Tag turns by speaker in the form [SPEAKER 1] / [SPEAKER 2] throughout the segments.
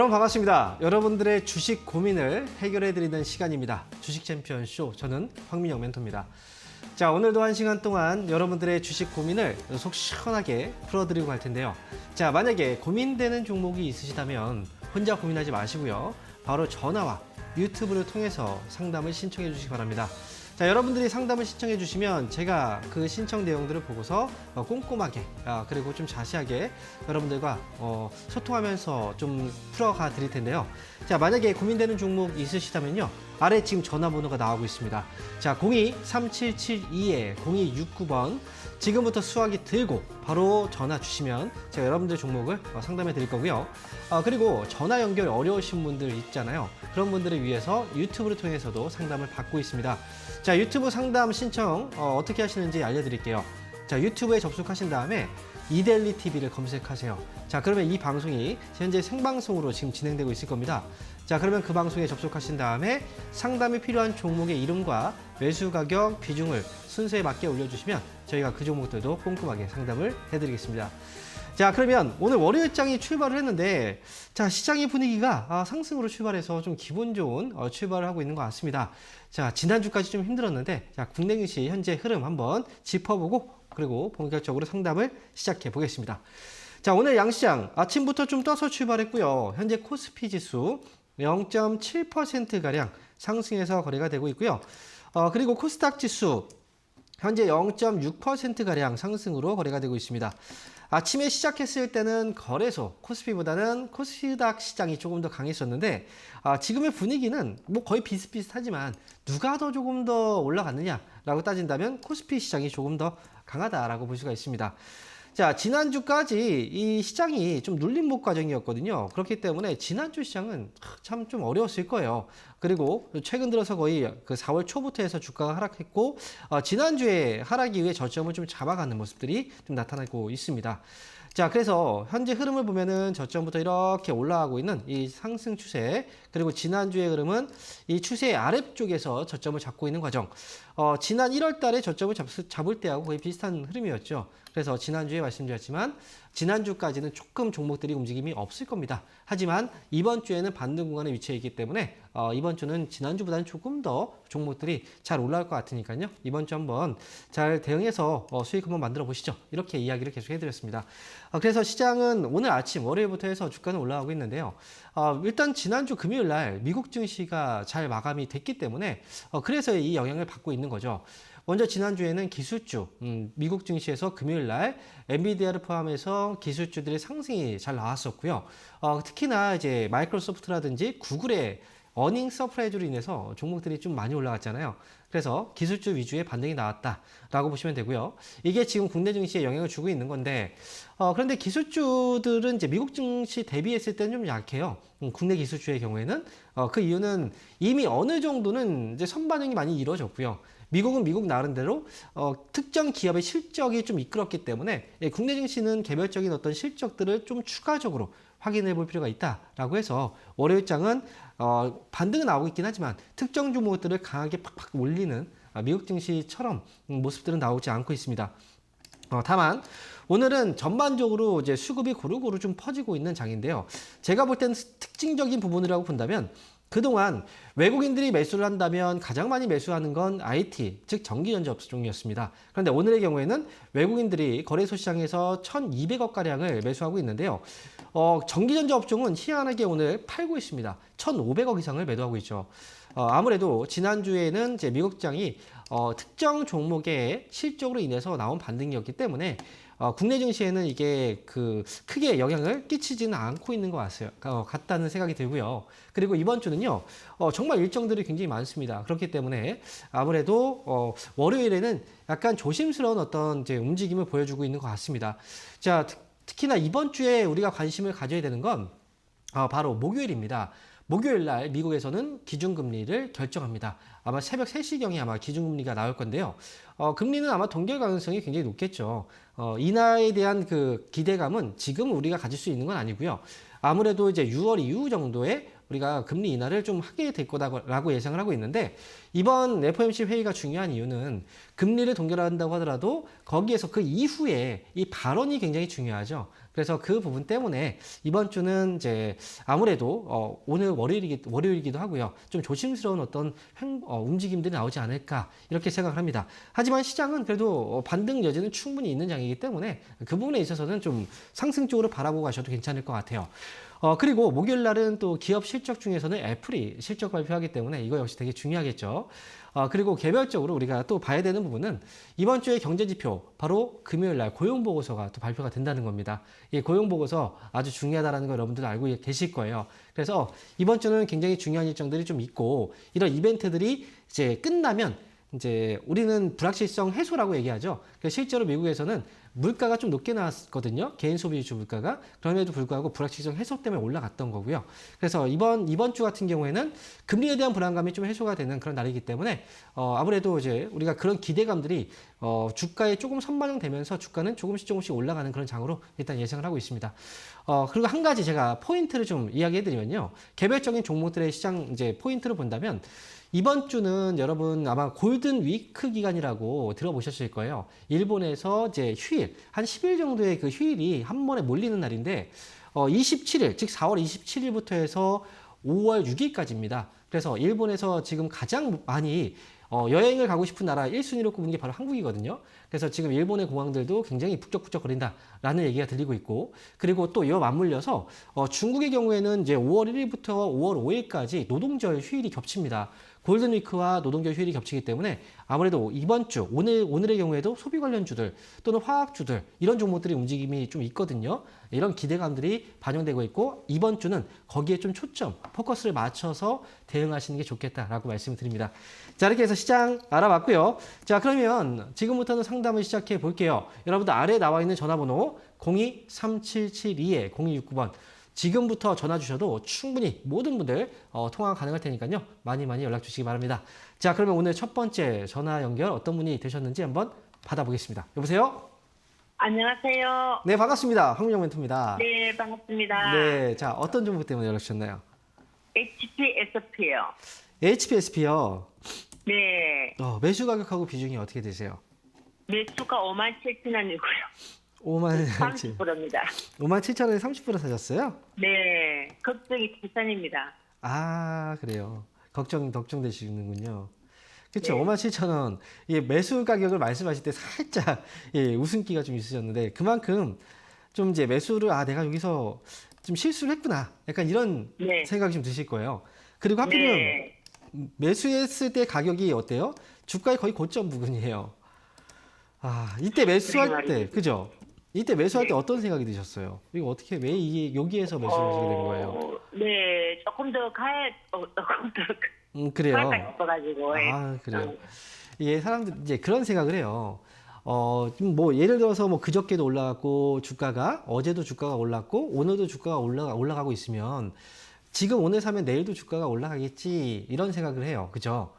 [SPEAKER 1] 여러분 반갑습니다. 여러분들의 주식 고민을 해결해드리는 시간입니다. 주식 챔피언 쇼, 저는 황민영 멘토입니다. 자, 오늘도 1시간 동안 여러분들의 주식 고민을 속 시원하게 풀어드리고 갈 텐데요. 자, 만약에 고민되는 종목이 있으시다면 혼자 고민하지 마시고요. 바로 전화와 유튜브를 통해서 상담을 신청해 주시기 바랍니다. 자, 여러분들이 상담을 신청해 주시면 제가 그 신청 내용들을 보고서 꼼꼼하게 그리고 좀 자세하게 여러분들과 소통하면서 좀 풀어가 드릴 텐데요. 자, 만약에 고민되는 종목 있으시다면요, 아래 지금 전화번호가 나오고 있습니다. 자, 02-3772-0269번 지금부터 수화기 들고 바로 전화 주시면 제가 여러분들 종목을 상담해 드릴 거고요. 그리고 전화 연결 어려우신 분들 있잖아요. 그런 분들을 위해서 유튜브를 통해서도 상담을 받고 있습니다. 자, 유튜브 상담 신청 어떻게 하시는지 알려드릴게요. 자, 유튜브에 접속하신 다음에 이데일리 TV를 검색하세요. 자, 그러면 이 방송이 현재 생방송으로 지금 진행되고 있을 겁니다. 자, 그러면 그 방송에 접속하신 다음에 상담이 필요한 종목의 이름과 매수 가격, 비중을 순서에 맞게 올려주시면 저희가 그 종목들도 꼼꼼하게 상담을 해드리겠습니다. 자, 그러면 오늘 월요일장이 출발을 했는데, 자, 시장의 분위기가 상승으로 출발해서 좀 기분 좋은 출발을 하고 있는 것 같습니다. 자, 지난주까지 좀 힘들었는데, 자, 국내 증시 현재 흐름 한번 짚어보고 그리고 본격적으로 상담을 시작해 보겠습니다. 자, 오늘 양시장 아침부터 좀 떠서 출발했고요. 현재 코스피 지수 0.7%가량 상승해서 거래가 되고 있고요. 그리고 코스닥 지수 현재 0.6%가량 상승으로 거래가 되고 있습니다. 아침에 시작했을 때는 거래소, 코스피보다는 코스닥 시장이 조금 더 강했었는데, 지금의 분위기는 뭐 거의 비슷비슷하지만 누가 더 조금 더 올라갔느냐라고 따진다면 코스피 시장이 조금 더 강하다라고 볼 수가 있습니다. 자, 지난주까지 이 시장이 좀 눌림목 과정이었거든요. 그렇기 때문에 지난주 시장은 참 좀 어려웠을 거예요. 그리고 최근 들어서 거의 그 4월 초부터 해서 주가가 하락했고, 지난주에 하락 이후에 저점을 좀 잡아가는 모습들이 좀 나타나고 있습니다. 자, 그래서 현재 흐름을 보면은 저점부터 이렇게 올라가고 있는 이 상승 추세, 그리고 지난주의 흐름은 이 추세 아래쪽에서 저점을 잡고 있는 과정. 지난 1월 달에 저점을 잡을 때하고 거의 비슷한 흐름이었죠. 그래서 지난주에 말씀드렸지만 지난주까지는 조금 종목들이 움직임이 없을 겁니다. 하지만 이번 주에는 반등 구간에 위치해 있기 때문에 이번 주는 지난주보다는 조금 더 종목들이 잘 올라올 것 같으니까요. 이번 주 한번 잘 대응해서 수익 한번 만들어 보시죠. 이렇게 이야기를 계속 해드렸습니다. 그래서 시장은 오늘 아침 월요일부터 해서 주가는 올라가고 있는데요. 일단 지난주 금요일 날 미국 증시가 잘 마감이 됐기 때문에 그래서 이 영향을 받고 있는 거죠. 먼저 지난주에는 기술주, 미국 증시에서 금요일 날 엔비디아를 포함해서 기술주들의 상승이 잘 나왔었고요. 특히나 이제 마이크로소프트라든지 구글의 어닝 서프라이즈로 인해서 종목들이 좀 많이 올라갔잖아요. 그래서 기술주 위주의 반등이 나왔다라고 보시면 되고요. 이게 지금 국내 증시에 영향을 주고 있는 건데, 그런데 기술주들은 이제 미국 증시 대비했을 때는 좀 약해요. 국내 기술주의 경우에는 그 이유는 이미 어느 정도는 이제 선반영이 많이 이루어졌고요. 미국은 미국 나름대로 특정 기업의 실적이 좀 이끌었기 때문에 국내 증시는 개별적인 어떤 실적들을 좀 추가적으로 확인해 볼 필요가 있다라고 해서 월요일장은 반등은 나오고 있긴 하지만 특정 종목들을 강하게 팍팍 올리는 미국 증시처럼 모습들은 나오지 않고 있습니다. 다만 오늘은 전반적으로 이제 수급이 고루고루 좀 퍼지고 있는 장인데요. 제가 볼 때는 특징적인 부분이라고 본다면 그동안 외국인들이 매수를 한다면 가장 많이 매수하는 건 IT, 즉 전기전자 업종이었습니다. 그런데 오늘의 경우에는 외국인들이 거래소 시장에서 1,200억가량을 매수하고 있는데요. 전기전자 업종은 희한하게 오늘 팔고 있습니다. 1,500억 이상을 매도하고 있죠. 아무래도 지난주에는 이제 미국장이 특정 종목의 실적으로 인해서 나온 반등이었기 때문에 국내 증시에는 이게 크게 영향을 끼치지는 않고 있는 것 같다는 생각이 들고요. 그리고 이번 주는요, 정말 일정들이 굉장히 많습니다. 그렇기 때문에 아무래도 월요일에는 약간 조심스러운 어떤 이제 움직임을 보여주고 있는 것 같습니다. 자, 특히나 이번 주에 우리가 관심을 가져야 되는 건 바로 목요일입니다. 목요일 날 미국에서는 기준금리를 결정합니다. 아마 새벽 3시경에 아마 기준금리가 나올 건데요. 금리는 아마 동결 가능성이 굉장히 높겠죠. 인하에 대한 그 기대감은 지금 우리가 가질 수 있는 건 아니고요. 아무래도 이제 6월 이후 정도에 우리가 금리 인하를 좀 하게 될 거다라고 예상을 하고 있는데 이번 FOMC 회의가 중요한 이유는 금리를 동결한다고 하더라도 거기에서 그 이후에 이 발언이 굉장히 중요하죠. 그래서 그 부분 때문에 이번 주는 이제 아무래도 오늘 월요일이기도 하고요. 좀 조심스러운 어떤 움직임들이 나오지 않을까 이렇게 생각을 합니다. 하지만 시장은 그래도 반등 여지는 충분히 있는 장이기 때문에 그 부분에 있어서는 좀 상승 쪽으로 바라보고 가셔도 괜찮을 것 같아요. 그리고 목요일 날은 또 기업 실적 중에서는 애플이 실적 발표하기 때문에 이거 역시 되게 중요하겠죠. 그리고 개별적으로 우리가 또 봐야 되는 부분은 이번 주에 경제지표, 바로 금요일 날 고용보고서가 또 발표가 된다는 겁니다. 이 고용보고서 아주 중요하다는 걸 여러분들 알고 계실 거예요. 그래서 이번 주는 굉장히 중요한 일정들이 좀 있고 이런 이벤트들이 이제 끝나면 이제 우리는 불확실성 해소라고 얘기하죠. 실제로 미국에서는 물가가 좀 높게 나왔거든요. 개인 소비 지수 물가가. 그럼에도 불구하고 불확실성 해소 때문에 올라갔던 거고요. 그래서 이번 주 같은 경우에는 금리에 대한 불안감이 좀 해소가 되는 그런 날이기 때문에 아무래도 이제 우리가 그런 기대감들이 주가에 조금 선반영되면서 주가는 조금씩 올라가는 그런 장으로 일단 예상을 하고 있습니다. 그리고 한 가지 제가 포인트를 좀 이야기해드리면요. 개별적인 종목들의 시장 이제 포인트를 본다면 이번 주는 여러분 아마 골든 위크 기간이라고 들어보셨을 거예요. 일본에서 이제 휴일, 한 10일 정도의 그 휴일이 한 번에 몰리는 날인데 27일, 즉 4월 27일부터 해서 5월 6일까지입니다. 그래서 일본에서 지금 가장 많이 여행을 가고 싶은 나라 1순위로 꼽은 게 바로 한국이거든요. 그래서 지금 일본의 공항들도 굉장히 북적북적 거린다라는 얘기가 들리고 있고, 그리고 또 이와 맞물려서 중국의 경우에는 이제 5월 1일부터 5월 5일까지 노동절 휴일이 겹칩니다. 골든위크와 노동절 휴일이 겹치기 때문에 아무래도 이번 주, 오늘의 경우에도 소비 관련주들 또는 화학주들 이런 종목들이 움직임이 좀 있거든요. 이런 기대감들이 반영되고 있고 이번 주는 거기에 좀 초점, 포커스를 맞춰서 대응하시는 게 좋겠다라고 말씀을 드립니다. 자, 이렇게 해서 시장 알아봤고요. 자, 그러면 지금부터는 상담을 시작해 볼게요. 여러분들 아래에 나와 있는 전화번호 023772-0269번 지금부터 전화 주셔도 충분히 모든 분들 통화 가능할 테니까요. 많이 연락 주시기 바랍니다. 자, 그러면 오늘 첫 번째 전화 연결 어떤 분이 되셨는지 한번 받아보겠습니다. 여보세요?
[SPEAKER 2] 안녕하세요.
[SPEAKER 1] 네, 반갑습니다. 황민영 멘토입니다.
[SPEAKER 2] 네, 반갑습니다.
[SPEAKER 1] 네, 자, 어떤 종목 때문에 연락 주셨나요?
[SPEAKER 2] HPSP요.
[SPEAKER 1] HPSP요.
[SPEAKER 2] 네.
[SPEAKER 1] 매수 가격하고 비중이 어떻게 되세요?
[SPEAKER 2] 매수가 57,000원이고요.
[SPEAKER 1] 5만
[SPEAKER 2] 30%입니다.
[SPEAKER 1] 5만 7천 원에 30% 사셨어요?
[SPEAKER 2] 네. 걱정이 태산입니다.
[SPEAKER 1] 아, 그래요. 걱정되시는군요. 그렇죠.
[SPEAKER 2] 네.
[SPEAKER 1] 5만 7천 원. 이 매수 가격을 말씀하실 때 살짝 웃음기가 좀 있으셨는데 그만큼 좀 이제 매수를 내가 여기서 좀 실수를 했구나. 약간 이런
[SPEAKER 2] 네.
[SPEAKER 1] 생각이 좀 드실 거예요. 그리고 하필이면
[SPEAKER 2] 네.
[SPEAKER 1] 매수했을 때 가격이 어때요? 주가의 거의 고점 부근이에요. 이때 매수할 때, 그죠? 이때 매수할 때 어떤 생각이 드셨어요? 이거 어떻게 왜 이게 여기에서 매수를 하시게 된 거예요?
[SPEAKER 2] 네. 조금 더
[SPEAKER 1] 그래요.
[SPEAKER 2] 가야 싶어가지고.
[SPEAKER 1] 그래요. 이게 사람들 이제 그런 생각을 해요. 뭐 예를 들어서 뭐 그저께도 올라갔고 주가가 어제도 주가가 올랐고 오늘도 주가가 올라가고 있으면 지금 오늘 사면 내일도 주가가 올라가겠지 이런 생각을 해요. 그죠?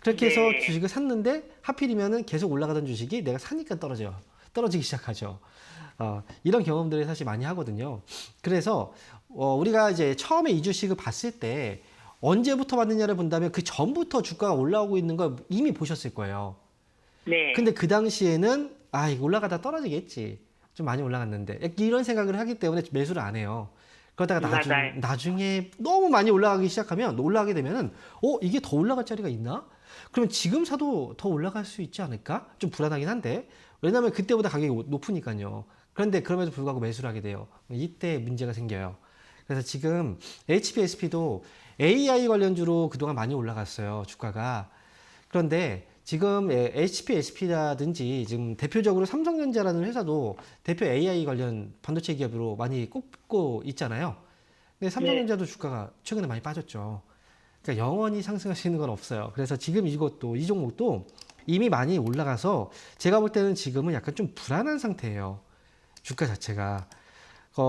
[SPEAKER 1] 그렇게 해서
[SPEAKER 2] 네.
[SPEAKER 1] 주식을 샀는데 하필이면은 계속 올라가던 주식이 내가 사니까 떨어지기 시작하죠. 이런 경험들을 사실 많이 하거든요. 그래서 우리가 이제 처음에 이 주식을 봤을 때 언제부터 봤느냐를 본다면 그 전부터 주가가 올라오고 있는 걸 이미 보셨을 거예요.
[SPEAKER 2] 네.
[SPEAKER 1] 근데 그 당시에는 이거 올라가다 떨어지겠지. 좀 많이 올라갔는데 이런 생각을 하기 때문에 매수를 안 해요. 그러다가 나중에 너무 많이 올라가게 되면은 이게 더 올라갈 자리가 있나? 그러면 지금 사도 더 올라갈 수 있지 않을까? 좀 불안하긴 한데 왜냐하면 그때보다 가격이 높으니까요. 그런데 그럼에도 불구하고 매수를 하게 돼요. 이때 문제가 생겨요. 그래서 지금 HPSP도 AI 관련주로 그동안 많이 올라갔어요. 주가가. 그런데 지금 HPSP라든지 지금 대표적으로 삼성전자라는 회사도 대표 AI 관련 반도체 기업으로 많이 꼽고 있잖아요. 근데 삼성전자도 주가가 최근에 많이 빠졌죠. 그러니까 영원히 상승할 수 있는 건 없어요. 그래서 지금 이 종목도 이미 많이 올라가서 제가 볼 때는 지금은 약간 좀 불안한 상태예요. 주가 자체가.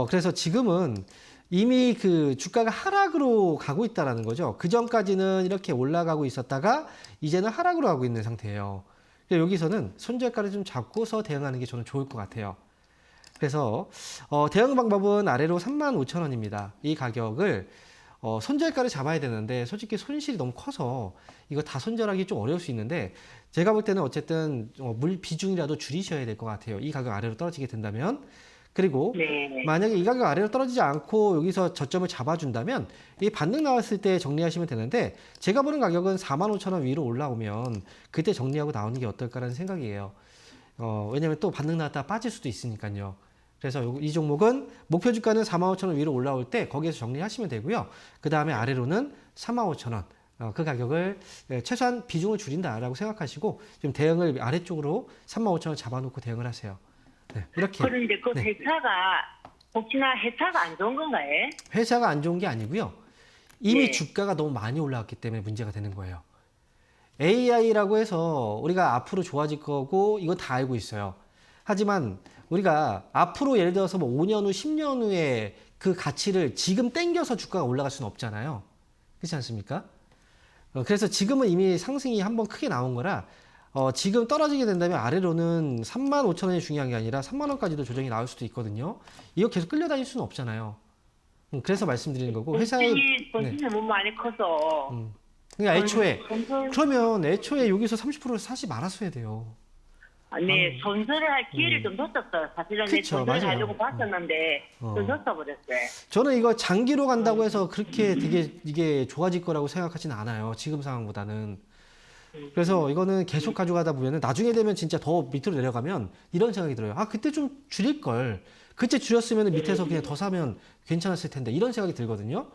[SPEAKER 1] 그래서 지금은 이미 그 주가가 하락으로 가고 있다라는 거죠. 그 전까지는 이렇게 올라가고 있었다가 이제는 하락으로 가고 있는 상태예요. 여기서는 손절가를 좀 잡고서 대응하는 게 저는 좋을 것 같아요. 그래서 대응 방법은 아래로 35,000원입니다. 이 가격을 손절가를 잡아야 되는데 솔직히 손실이 너무 커서 이거 다 손절하기 좀 어려울 수 있는데 제가 볼 때는 어쨌든 물 비중이라도 줄이셔야 될 것 같아요. 이 가격 아래로 떨어지게 된다면. 그리고
[SPEAKER 2] 네.
[SPEAKER 1] 만약에 이 가격 아래로 떨어지지 않고 여기서 저점을 잡아준다면 이 반등 나왔을 때 정리하시면 되는데 제가 보는 가격은 45,000원 위로 올라오면 그때 정리하고 나오는 게 어떨까라는 생각이에요. 왜냐면 또 반등 나왔다가 빠질 수도 있으니까요. 그래서 이 종목은 목표 주가는 45,000원 위로 올라올 때 거기에서 정리하시면 되고요. 그 다음에 아래로는 35,000원. 그 가격을 최소한 비중을 줄인다라고 생각하시고 좀 대응을 아래쪽으로 35,000원 잡아놓고 대응을 하세요. 네, 이렇게.
[SPEAKER 2] 그런데 그
[SPEAKER 1] 네.
[SPEAKER 2] 회사가 혹시나 회사가 안 좋은 건가요?
[SPEAKER 1] 회사가 안 좋은 게 아니고요. 이미
[SPEAKER 2] 네.
[SPEAKER 1] 주가가 너무 많이 올라왔기 때문에 문제가 되는 거예요. AI라고 해서 우리가 앞으로 좋아질 거고 이거 다 알고 있어요. 하지만 우리가 앞으로 예를 들어서 뭐 5년 후, 10년 후에 그 가치를 지금 땡겨서 주가가 올라갈 수는 없잖아요. 그렇지 않습니까? 그래서 지금은 이미 상승이 한번 크게 나온 거라 지금 떨어지게 된다면 아래로는 35,000원이 중요한 게 아니라 3만 원까지도 조정이 나올 수도 있거든요. 이거 계속 끌려다닐 수는 없잖아요. 그래서 말씀드리는 거고 회사의
[SPEAKER 2] 돈이 너무 많이 커서.
[SPEAKER 1] 그러니까 애초에
[SPEAKER 2] 손절,
[SPEAKER 1] 그러면 애초에 여기서 30%를 사지 말았어야 돼요.
[SPEAKER 2] 네, 손절을 할 기회를 좀 뒀었어요. 사실은 내
[SPEAKER 1] 그쵸,
[SPEAKER 2] 손절을
[SPEAKER 1] 맞아요.
[SPEAKER 2] 하려고 봤었는데 좀 뒀어버렸어요.
[SPEAKER 1] 저는 이거 장기로 간다고 해서 그렇게 되게 이게 좋아질 거라고 생각하지는 않아요. 지금 상황보다는. 그래서 이거는 계속 가져가다 보면은 나중에 되면 진짜 더 밑으로 내려가면 이런 생각이 들어요. 아, 그때 좀 줄일 걸. 그때 줄였으면 밑에서 그냥 더 사면 괜찮았을 텐데. 이런 생각이 들거든요.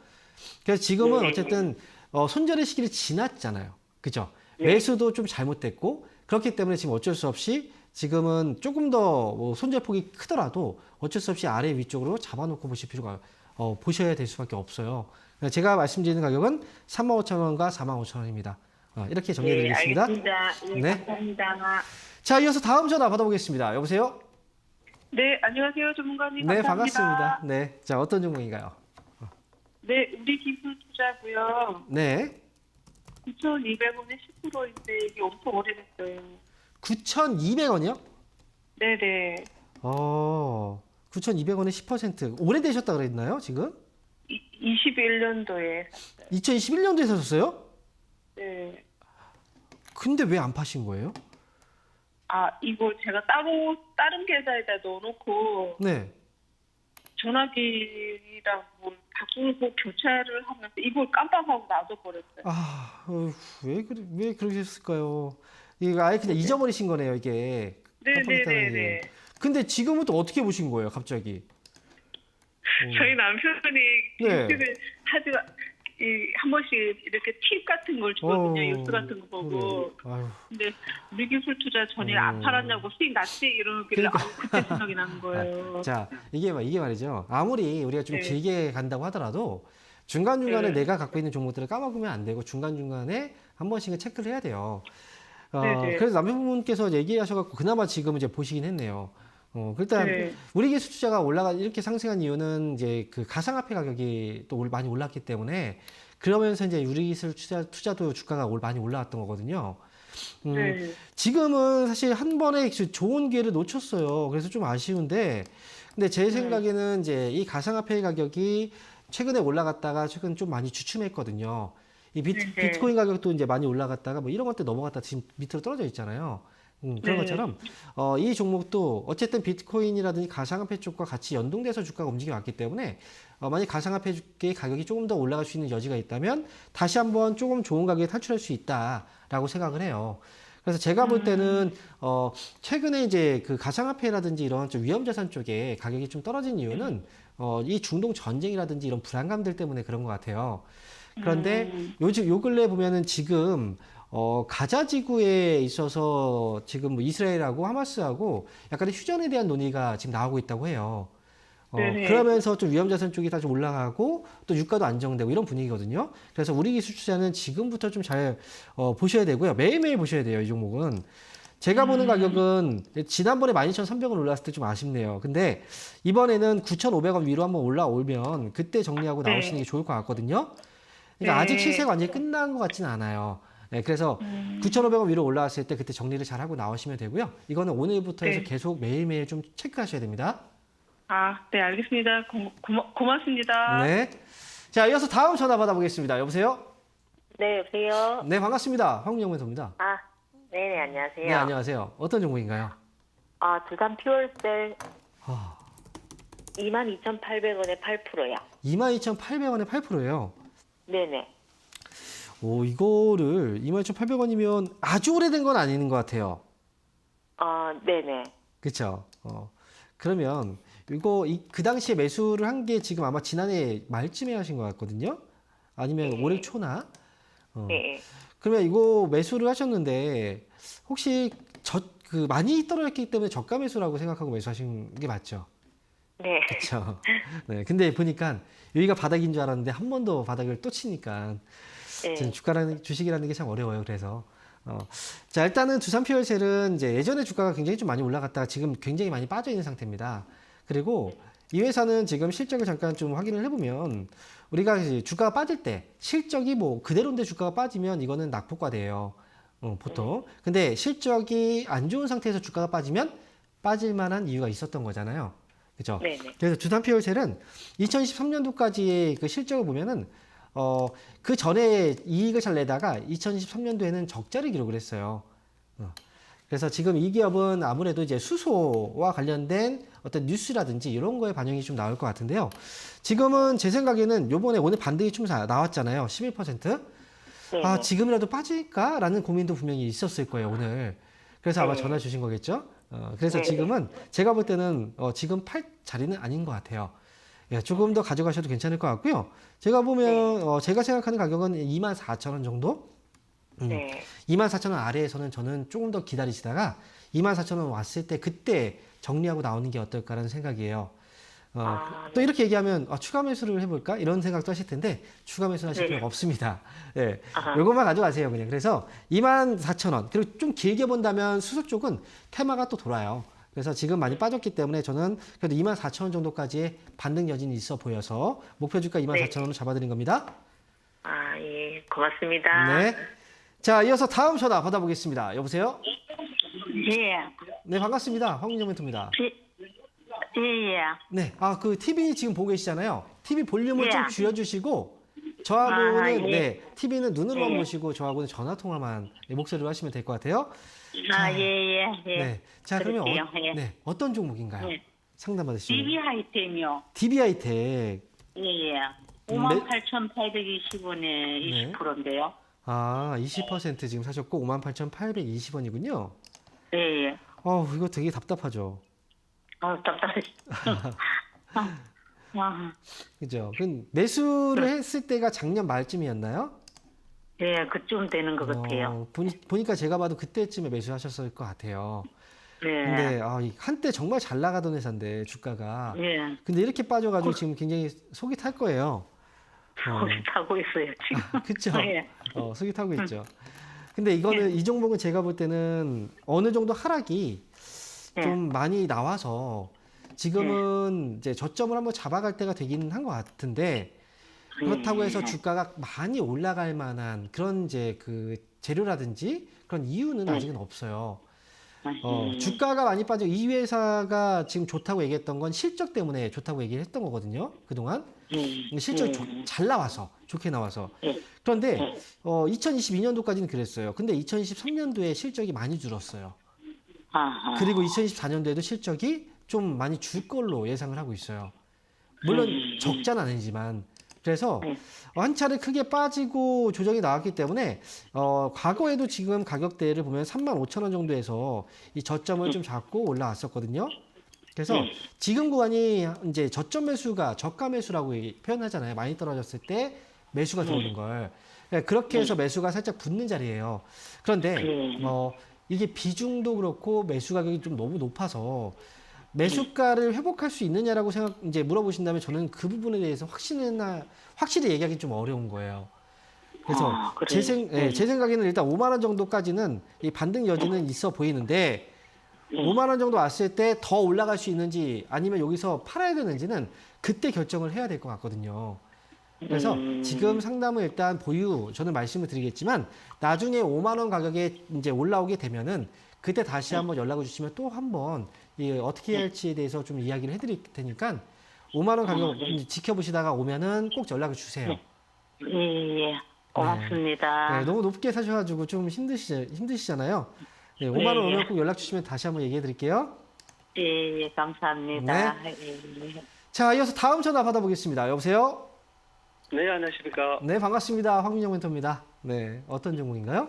[SPEAKER 1] 그래서 지금은 어쨌든 손절의 시기를 지났잖아요. 그죠? 매수도 좀 잘못됐고 그렇기 때문에 지금 어쩔 수 없이 지금은 조금 더뭐 손절폭이 크더라도 어쩔 수 없이 아래 위쪽으로 잡아놓고 보실 필요가 보셔야 될 수밖에 없어요. 제가 말씀드리는 가격은 35,000원과 45,000원입니다. 이렇게
[SPEAKER 2] 네,
[SPEAKER 1] 정리해드리겠습니다.
[SPEAKER 2] 알겠습니다. 네,
[SPEAKER 1] 네.
[SPEAKER 2] 감사합니다.
[SPEAKER 1] 자, 이어서 다음 전화 받아보겠습니다. 여보세요?
[SPEAKER 3] 네, 안녕하세요, 전문가님.
[SPEAKER 1] 네,
[SPEAKER 3] 감사합니다.
[SPEAKER 1] 반갑습니다. 네, 자, 어떤 종목인가요?
[SPEAKER 3] 네, 우리 기술 투자고요.
[SPEAKER 1] 네,
[SPEAKER 3] 9,200원에 10%인데 이게 엄청 오래됐어요.
[SPEAKER 1] 9,200원이요?
[SPEAKER 3] 네네.
[SPEAKER 1] 9,200원에 10% 오래되셨다 그랬나요, 지금?
[SPEAKER 3] 21년도에.
[SPEAKER 1] 2021년도에 사셨어요?
[SPEAKER 3] 네.
[SPEAKER 1] 근데 왜 안 파신 거예요?
[SPEAKER 3] 아, 이거 제가 다른 계좌에다 넣어놓고
[SPEAKER 1] 네.
[SPEAKER 3] 전화기랑 뭐 바꾸고 교체를 하면서 이걸 깜빡하고 놔둬버렸어요.
[SPEAKER 1] 아, 왜 그러셨을까요? 이거 아예 그냥 잊어버리신 거네요, 이게. 깜빡했다는 게.
[SPEAKER 3] 네네네네.
[SPEAKER 1] 근데 지금은 또 어떻게 보신 거예요, 갑자기?
[SPEAKER 3] 저희 남편이
[SPEAKER 1] 네.
[SPEAKER 3] 유튜브에 한 번씩 이렇게 팁 같은 걸 주거든요. 뉴스 같은 거 보고.
[SPEAKER 1] 그래. 아유.
[SPEAKER 3] 근데 우리 기술 투자 전에 안 팔았냐고 수익 났지 이러길래 그때 생각이 나는 거예요.
[SPEAKER 1] 자, 이게 말이죠. 아무리 우리가 좀
[SPEAKER 3] 네.
[SPEAKER 1] 길게 간다고 하더라도 중간중간에
[SPEAKER 3] 네.
[SPEAKER 1] 내가 갖고 있는 종목들을 까먹으면 안 되고 중간중간에 한 번씩은 체크를 해야 돼요.
[SPEAKER 3] 네네.
[SPEAKER 1] 그래서 남편분께서 얘기하셔갖고 그나마 지금 이제 보시긴 했네요. 일단
[SPEAKER 3] 네.
[SPEAKER 1] 우리 기술 투자가 이렇게 상승한 이유는 이제 그 가상화폐 가격이 또 많이 올랐기 때문에 그러면서 이제 우리 기술 투자도 주가가 많이 올라왔던 거거든요.
[SPEAKER 3] 네.
[SPEAKER 1] 지금은 사실 한 번에 좋은 기회를 놓쳤어요. 그래서 좀 아쉬운데, 근데 제 생각에는 이제 이 가상화폐 가격이 최근에 올라갔다가 최근 좀 많이 주춤했거든요. 이 비트코인 가격도 이제 많이 올라갔다가 뭐 이런 것들 넘어갔다 지금 밑으로 떨어져 있잖아요. 그런
[SPEAKER 3] 네.
[SPEAKER 1] 것처럼 이 종목도 어쨌든 비트코인이라든지 가상화폐 쪽과 같이 연동돼서 주가가 움직여 왔기 때문에 만약 가상화폐의 가격이 조금 더 올라갈 수 있는 여지가 있다면 다시 한번 조금 좋은 가격에 탈출할 수 있다라고 생각을 해요. 그래서 제가 볼 때는 최근에 이제 그 가상화폐라든지 이런 좀 위험자산 쪽에 가격이 좀 떨어진 이유는 이 중동 전쟁이라든지 이런 불안감들 때문에 그런 것 같아요. 그런데 요 근래 보면은 지금 가자 지구에 있어서 지금 뭐 이스라엘하고 하마스하고 약간의 휴전에 대한 논의가 지금 나오고 있다고 해요.
[SPEAKER 3] 네네.
[SPEAKER 1] 그러면서 좀 위험자산 쪽이 다 좀 올라가고 또 유가도 안정되고 이런 분위기거든요. 그래서 우리 기술 투자는 지금부터 좀 잘 보셔야 되고요. 매일매일 보셔야 돼요. 이 종목은. 제가 보는 가격은 지난번에 12,300원 올랐을 때 좀 아쉽네요. 근데 이번에는 9,500원 위로 한번 올라오면 그때 정리하고
[SPEAKER 3] 네.
[SPEAKER 1] 나오시는 게 좋을 것 같거든요. 그러니까 아직 시세가 완전히 끝난 것 같지는 않아요. 네, 그래서 9,500원 위로 올라왔을 때 그때 정리를 잘 하고 나오시면 되고요. 이거는 오늘부터 해서
[SPEAKER 3] 네.
[SPEAKER 1] 계속 매일매일 좀 체크하셔야 됩니다.
[SPEAKER 3] 아, 네, 알겠습니다. 고맙습니다.
[SPEAKER 1] 네. 자, 이어서 다음 전화 받아보겠습니다. 여보세요?
[SPEAKER 4] 네, 여보세요?
[SPEAKER 1] 네, 반갑습니다. 황명멘토입니다.
[SPEAKER 4] 아, 네네, 안녕하세요.
[SPEAKER 1] 네, 안녕하세요. 어떤 종목인가요?
[SPEAKER 4] 두산 퓨얼셀
[SPEAKER 1] 아,
[SPEAKER 4] 22,800원에 8%요.
[SPEAKER 1] 22,800원에 8%예요.
[SPEAKER 4] 네네.
[SPEAKER 1] 오, 이거를 22,800원이면 아주 오래된 건 아닌 것 같아요.
[SPEAKER 4] 네네.
[SPEAKER 1] 그렇죠? 그러면 이거 그 당시에 매수를 한 게 지금 아마 지난해 말쯤에 하신 것 같거든요. 아니면
[SPEAKER 4] 네.
[SPEAKER 1] 올해 초나?
[SPEAKER 4] 네.
[SPEAKER 1] 그러면 이거 매수를 하셨는데 혹시 많이 떨어졌기 때문에 저가 매수라고 생각하고 매수하신 게 맞죠?
[SPEAKER 4] 네.
[SPEAKER 1] 그렇죠. 네. 근데 보니까 여기가 바닥인 줄 알았는데 한 번 더 바닥을 또 치니까 지금
[SPEAKER 4] 네.
[SPEAKER 1] 주식이라는 게 참 어려워요. 그래서 자, 일단은 두산 퓨얼셀은 이제 예전에 주가가 굉장히 좀 많이 올라갔다가 지금 굉장히 많이 빠져 있는 상태입니다. 그리고 이 회사는 지금 실적을 잠깐 좀 확인을 해보면 우리가 이제 주가가 빠질 때 실적이 뭐 그대로인데 주가가 빠지면 이거는 낙폭과대예요. 보통. 근데 실적이 안 좋은 상태에서 주가가 빠지면 빠질 만한 이유가 있었던 거잖아요. 그죠?
[SPEAKER 4] 네네.
[SPEAKER 1] 그래서 두산 퓨얼셀은 2023년도까지의 그 실적을 보면은 그 전에 이익을 잘 내다가 2023년도에는 적자를 기록을 했어요. 그래서 지금 이 기업은 아무래도 이제 수소와 관련된 어떤 뉴스라든지 이런 거에 반영이 좀 나올 것 같은데요. 지금은 제 생각에는 요번에 오늘 반등이 좀 나왔잖아요. 11%.
[SPEAKER 4] 네네.
[SPEAKER 1] 지금이라도 빠질까라는 고민도 분명히 있었을 거예요, 오늘. 그래서 아마
[SPEAKER 4] 네.
[SPEAKER 1] 전화 주신 거겠죠? 그래서
[SPEAKER 4] 네.
[SPEAKER 1] 지금은 제가 볼 때는 지금 팔 자리는 아닌 것 같아요. 예, 조금 더 가져가셔도 괜찮을 것 같고요. 제가 보면 제가 생각하는 가격은 24,000원 정도?
[SPEAKER 4] 네.
[SPEAKER 1] 24,000원 아래에서는 저는 조금 더 기다리시다가 24,000원 왔을 때 그때 정리하고 나오는 게 어떨까라는 생각이에요. 또 이렇게 얘기하면 추가 매수를 해볼까? 이런 생각도 하실 텐데 추가 매수 하실
[SPEAKER 4] 네.
[SPEAKER 1] 필요가 없습니다. 예,
[SPEAKER 4] 아하.
[SPEAKER 1] 요것만 가져가세요 그냥. 그래서 24,000원 그리고 좀 길게 본다면 수소 쪽은 테마가 또 돌아요. 그래서 지금 많이 빠졌기 때문에 저는 그래도 24,000원 정도까지의 반등 여진이 있어 보여서 목표 주가 24,000원으로 잡아드린 겁니다.
[SPEAKER 4] 예, 고맙습니다.
[SPEAKER 1] 네. 자, 이어서 다음 전화 받아보겠습니다. 여보세요?
[SPEAKER 2] 예.
[SPEAKER 1] 네, 반갑습니다. 황민정 멘토입니다.
[SPEAKER 2] 예.
[SPEAKER 1] 네, 그 TV 지금 보고 계시잖아요. TV 볼륨을
[SPEAKER 2] 예.
[SPEAKER 1] 좀 줄여주시고 저하고는
[SPEAKER 2] 예.
[SPEAKER 1] 네, TV는 눈으로만
[SPEAKER 2] 예.
[SPEAKER 1] 보시고 저하고는 전화 통화만 목소리로 하시면 될 것 같아요.
[SPEAKER 2] 예.
[SPEAKER 1] 네, 자 그러면
[SPEAKER 2] 그럴게요. 예.
[SPEAKER 1] 네, 어떤 종목인가요?
[SPEAKER 2] 예.
[SPEAKER 1] 상담 받으시면
[SPEAKER 2] DB 하이템이요.
[SPEAKER 1] DB하이텍
[SPEAKER 2] 예.
[SPEAKER 1] 네.
[SPEAKER 2] 58,820원에 20%인데요.
[SPEAKER 1] 20% 지금 사셨고 58,820원이군요.
[SPEAKER 2] 예.
[SPEAKER 1] 이거 되게 답답하죠.
[SPEAKER 2] 답답해.
[SPEAKER 1] 그죠? 매수를 했을 때가 작년 말쯤이었나요?
[SPEAKER 2] 예, 그쯤 되는 것 같아요.
[SPEAKER 1] 보니까 제가 봐도 그때쯤에 매수하셨을 것 같아요.
[SPEAKER 2] 예.
[SPEAKER 1] 근데 한때 정말 잘 나가던 회사인데 주가가.
[SPEAKER 2] 예.
[SPEAKER 1] 근데 이렇게 빠져가지고 지금 굉장히 속이 탈 거예요.
[SPEAKER 2] 거기 타고 있어요, 지금.
[SPEAKER 1] 그쵸?
[SPEAKER 2] 예.
[SPEAKER 1] 속이 타고 있죠. 근데 이거는 이 종목은 제가 볼 때는 어느 정도 하락이 좀 많이 나와서 지금은 이제 저점을 한번 잡아갈 때가 되긴 한 것 같은데 그렇다고 해서 주가가 많이 올라갈 만한 그런 이제 그 재료라든지 그런 이유는 아직은 없어요. 주가가 많이 빠지고 이 회사가 지금 좋다고 얘기했던 건 실적 때문에 좋다고 얘기를 했던 거거든요. 그동안. 실적이 잘 나와서, 좋게 나와서. 그런데 2022년도까지는 그랬어요. 근데 2023년도에 실적이 많이 줄었어요. 그리고 2024년도에도 실적이 좀 많이 줄 걸로 예상을 하고 있어요. 물론 적자는 아니지만. 그래서 한 차례 크게 빠지고 조정이 나왔기 때문에 과거에도 지금 가격대를 보면 35,000원 정도에서 이 저점을 좀 잡고 올라왔었거든요. 그래서 지금 구간이 이제 저점 매수가 저가 매수라고 표현하잖아요. 많이 떨어졌을 때 매수가 들어오는 걸. 그렇게 해서 매수가 살짝 붙는 자리예요. 그런데 이게 비중도 그렇고 매수 가격이 좀 너무 높아서 매수가를 회복할 수 있느냐라고 이제 물어보신다면 저는 그 부분에 대해서 확실히 얘기하기 좀 어려운 거예요. 그래서 제 생각에는 일단 5만 원 정도까지는 이 반등 여지는 있어 보이는데 5만 원 정도 왔을 때 더 올라갈 수 있는지 아니면 여기서 팔아야 되는지는 그때 결정을 해야 될 것 같거든요. 그래서 지금 상담은 일단 보유 저는 말씀을 드리겠지만 나중에 5만 원 가격에 이제 올라오게 되면은 그때 다시 한번 연락을 주시면 또 한번 어떻게 해야 할지에 대해서 좀 이야기를 해드릴 테니까 5만 원 가격 이제 지켜보시다가 오면은 꼭 연락을 주세요.
[SPEAKER 2] 예. 고맙습니다.
[SPEAKER 1] 네, 너무 높게 사셔가지고 좀 힘드시잖아요. 네, 5만 원 오면 꼭 연락 주시면 다시 한번 얘기해 드릴게요.
[SPEAKER 2] 예, 감사합니다. 예.
[SPEAKER 1] 자, 이어서 다음 전화 받아보겠습니다. 여보세요?
[SPEAKER 5] 네, 안녕하십니까.
[SPEAKER 1] 네, 반갑습니다. 황민영 멘토입니다. 네, 어떤 종목인가요?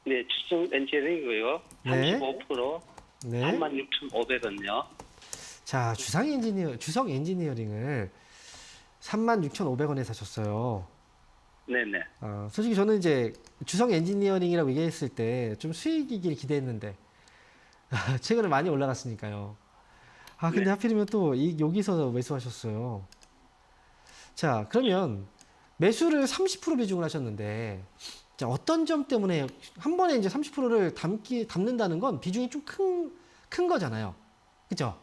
[SPEAKER 5] 네, 추정 엔지니어링이고요.
[SPEAKER 1] 네.
[SPEAKER 5] 35%
[SPEAKER 1] 네.
[SPEAKER 5] 36,500원요.
[SPEAKER 1] 자, 주성 엔지니어링을 36,500원에 사셨어요.
[SPEAKER 5] 네네.
[SPEAKER 1] 솔직히 저는 이제 주성 엔지니어링이라고 얘기했을 때 좀 수익이길 기대했는데 최근에 많이 올라갔으니까요. 근데
[SPEAKER 5] 네.
[SPEAKER 1] 하필이면 또 여기서 매수하셨어요. 자, 그러면 매수를 30% 비중을 하셨는데 자, 어떤 점 때문에 한 번에 이제 30%를 담는다는 건 비중이 좀 큰 거잖아요. 그죠?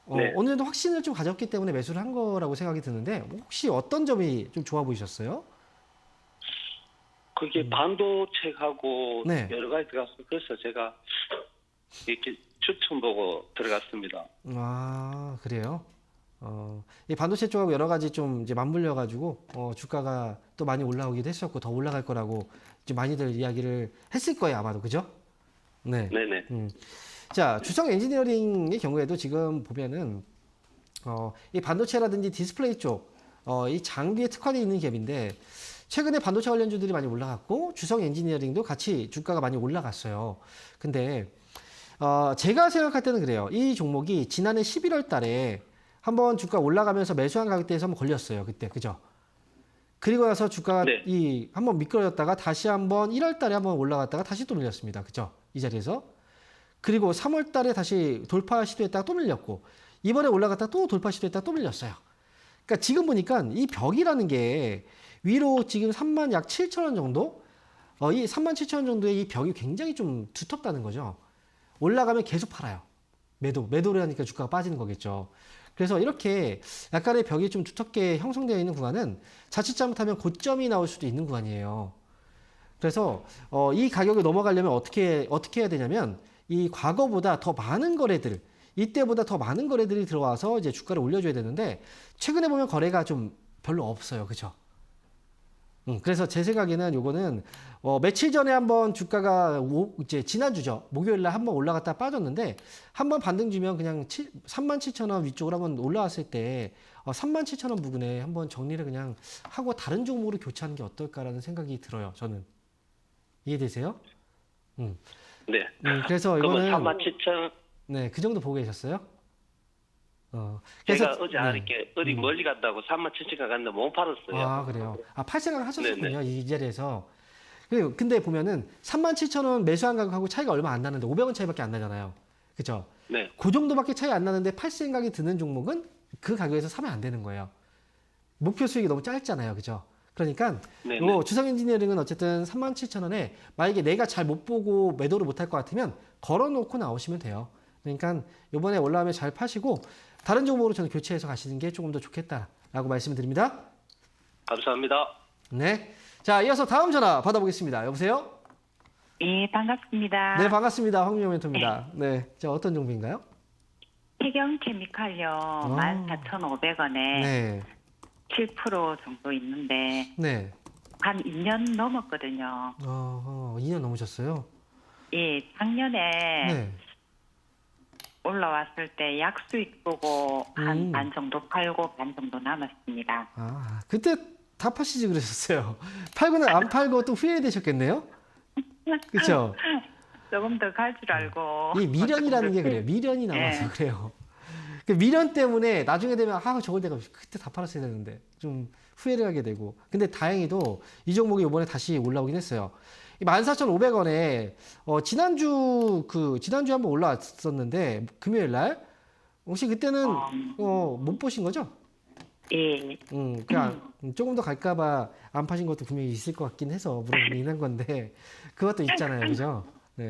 [SPEAKER 5] 네.
[SPEAKER 1] 어느 정도 확신을 좀 가졌기 때문에 매수를 한 거라고 생각이 드는데 혹시 어떤 점이 좀 좋아 보이셨어요?
[SPEAKER 5] 그게 반도체하고
[SPEAKER 1] 네.
[SPEAKER 5] 여러 가지 들어가서 그래서 제가 이렇게 추천 보고 들어갔습니다.
[SPEAKER 1] 그래요? 이 반도체 쪽하고 여러 가지 좀 이제 맞물려 가지고 주가가 또 많이 올라오기도 했었고 더 올라갈 거라고 이제 많이들 이야기를 했을 거예요, 아마도. 그죠? 네.
[SPEAKER 5] 네네.
[SPEAKER 1] 자, 주성 엔지니어링의 경우에도 지금 보면은 이 반도체라든지 디스플레이 쪽 이 장비에 특화되어 있는 갭인데 최근에 반도체 관련주들이 많이 올라갔고 주성 엔지니어링도 같이 주가가 많이 올라갔어요. 근데 제가 생각할 때는 그래요. 이 종목이 지난해 11월 달에 한번 주가 올라가면서 매수한 가격대에서 한번 걸렸어요. 그때. 그죠? 그리고 나서 주가가
[SPEAKER 5] 네.
[SPEAKER 1] 한번 미끄러졌다가 다시 한번 1월 달에 한번 올라갔다가 다시 또 밀렸습니다. 그죠? 이 자리에서. 그리고 3월 달에 다시 돌파 시도했다가 또 밀렸고 이번에 올라갔다가 또 돌파 시도했다가 또 밀렸어요. 그러니까 지금 보니까 이 벽이라는 게 위로 지금 3만 약 7천 원 정도? 이 3만 7천 원 정도의 이 벽이 굉장히 좀 두텁다는 거죠. 올라가면 계속 팔아요. 매도를 하니까 주가가 빠지는 거겠죠. 그래서 이렇게 약간의 벽이 좀 두텁게 형성되어 있는 구간은 자칫 잘못하면 고점이 나올 수도 있는 구간이에요. 그래서 이 가격을 넘어가려면 어떻게 해야 되냐면 이 과거보다 더 많은 거래들, 이때보다 더 많은 거래들이 들어와서 이제 주가를 올려줘야 되는데 최근에 보면 거래가 좀 별로 없어요. 그죠? 그래서 제 생각에는 요거는 며칠 전에 한번 주가가 이제 지난주죠. 목요일 날 한번 올라갔다 빠졌는데 한번 반등 주면 그냥 37,000원 위쪽으로 한번 올라왔을 때 37,000원 부근에 한번 정리를 그냥 하고 다른 종목으로 교체하는 게 어떨까라는 생각이 들어요. 저는. 이해되세요?
[SPEAKER 5] 네.
[SPEAKER 1] 그래서
[SPEAKER 5] 그러면
[SPEAKER 1] 이거는
[SPEAKER 5] 37,000.
[SPEAKER 1] 네, 그 정도 보고 계셨어요?
[SPEAKER 5] 제가 어제
[SPEAKER 1] 네.
[SPEAKER 5] 이렇게 어디 멀리 갔다고 37,000원 갔는데 못 팔았어요.
[SPEAKER 1] 그래요. 팔 생각 하셨었군요.
[SPEAKER 5] 네네.
[SPEAKER 1] 이 자리에서. 근데 보면은 37,000원 매수한 가격하고 차이가 얼마 안 나는데 500원 차이밖에 안 나잖아요. 그죠?
[SPEAKER 5] 네.
[SPEAKER 1] 그 정도밖에 차이 안 나는데 팔 생각이 드는 종목은 그 가격에서 사면 안 되는 거예요. 목표 수익이 너무 짧잖아요. 그죠? 그러니까
[SPEAKER 5] 네네.
[SPEAKER 1] 요 주성 엔지니어링은 어쨌든 37,000원에 만약에 내가 잘 못 보고 매도를 못 할 것 같으면 걸어놓고 나오시면 돼요. 그러니까 요번에 올라오면 잘 파시고 다른 종목으로 저는 교체해서 가시는 게 조금 더 좋겠다라고 말씀드립니다.
[SPEAKER 5] 감사합니다.
[SPEAKER 1] 네. 자, 이어서 다음 전화 받아보겠습니다. 여보세요?
[SPEAKER 2] 예, 반갑습니다.
[SPEAKER 1] 네, 반갑습니다. 황민영 멘토입니다. 네. 자, 어떤 종목인가요?
[SPEAKER 2] 태경케미칼요. 14,500원에
[SPEAKER 1] 네.
[SPEAKER 2] 7% 정도 있는데
[SPEAKER 1] 네.
[SPEAKER 2] 한 2년 넘었거든요.
[SPEAKER 1] 2년 넘으셨어요?
[SPEAKER 2] 예, 작년에
[SPEAKER 1] 네.
[SPEAKER 2] 올라왔을 때 약수익 보고 한 반 정도 팔고 반 정도 남았습니다.
[SPEAKER 1] 그때 다 파시지 그러셨어요. 팔고는 안 팔고 또 후회되셨겠네요? 그렇죠?
[SPEAKER 2] 조금 더 갈 줄 알고.
[SPEAKER 1] 이 미련이라는 게 그래요. 미련이 남아서 그래요. 그 미련 때문에 나중에 되면 저걸 내가 그때 다 팔았어야 되는데 좀 후회를 하게 되고. 근데 다행히도 이 종목이 이번에 다시 올라오긴 했어요. 14,500원에 지난주에 한번 올라왔었는데 금요일 날 혹시 그때는 못 보신 거죠?
[SPEAKER 2] 예.
[SPEAKER 1] 그냥 조금 더 갈까봐 안 파신 것도 분명히 있을 것 같긴 해서 물어보긴 한 건데 그것도 있잖아요, 그죠? 네.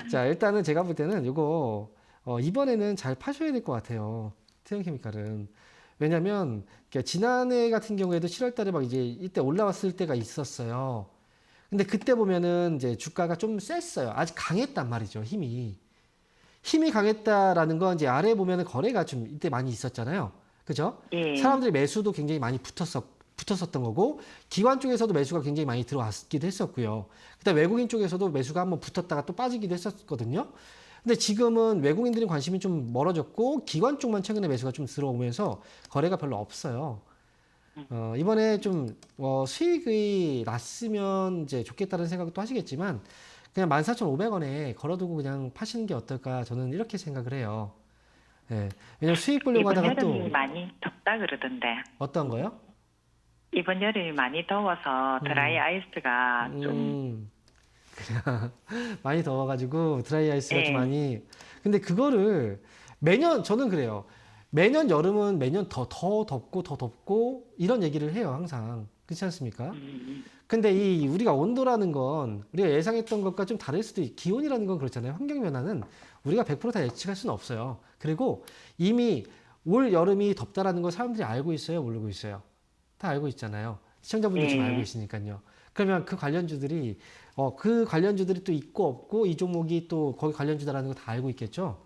[SPEAKER 1] 자, 일단은 제가 볼 때는 이거 이번에는 잘 파셔야 될 것 같아요. 태양케미칼은. 왜냐면 지난해 같은 경우에도 7월달에 막 이제 이때 올라왔을 때가 있었어요. 근데 그때 보면은 이제 주가가 좀 셌어요. 아직 강했단 말이죠, 힘이 강했다라는 건 이제 아래 보면은 거래가 좀 이때 많이 있었잖아요. 그죠?
[SPEAKER 2] 예.
[SPEAKER 1] 사람들이 매수도 굉장히 많이 붙었었던 거고, 기관 쪽에서도 매수가 굉장히 많이 들어왔기도 했었고요. 그다음에 외국인 쪽에서도 매수가 한번 붙었다가 또 빠지기도 했었거든요. 근데 지금은 외국인들이 관심이 좀 멀어졌고, 기관 쪽만 최근에 매수가 좀 들어오면서 거래가 별로 없어요. 이번에 좀 수익이 났으면 이제 좋겠다는 생각도 하시겠지만, 그냥 14,500원에 걸어두고 그냥 파시는 게 어떨까, 저는 이렇게 생각을 해요. 예. 왜냐면 수익 보려고
[SPEAKER 2] 이번
[SPEAKER 1] 하다가 또
[SPEAKER 2] 여름이 많이 덥다 그러던데.
[SPEAKER 1] 어떤 거요?
[SPEAKER 2] 이번 여름이 많이 더워서 드라이 아이스가 좀
[SPEAKER 1] 그냥 많이 더워가지고 드라이 아이스가 좀
[SPEAKER 2] 네.
[SPEAKER 1] 많이. 근데 그거를 매년 저는 그래요. 매년 여름은 매년 더 덥고 이런 얘기를 해요, 항상. 그렇지 않습니까? 근데 이 우리가 온도라는 건 우리가 예상했던 것과 좀 다를 수도 기온이라는 건 그렇잖아요. 환경 변화는 우리가 100% 다 예측할 수는 없어요. 그리고 이미 올 여름이 덥다라는 걸 사람들이 알고 있어요, 모르고 있어요. 다 알고 있잖아요. 시청자분들 지금 알고 있으니까요. 그러면 그 관련주들이 또 있고 없고 이 종목이 또 거기 관련주다라는 거 다 알고 있겠죠.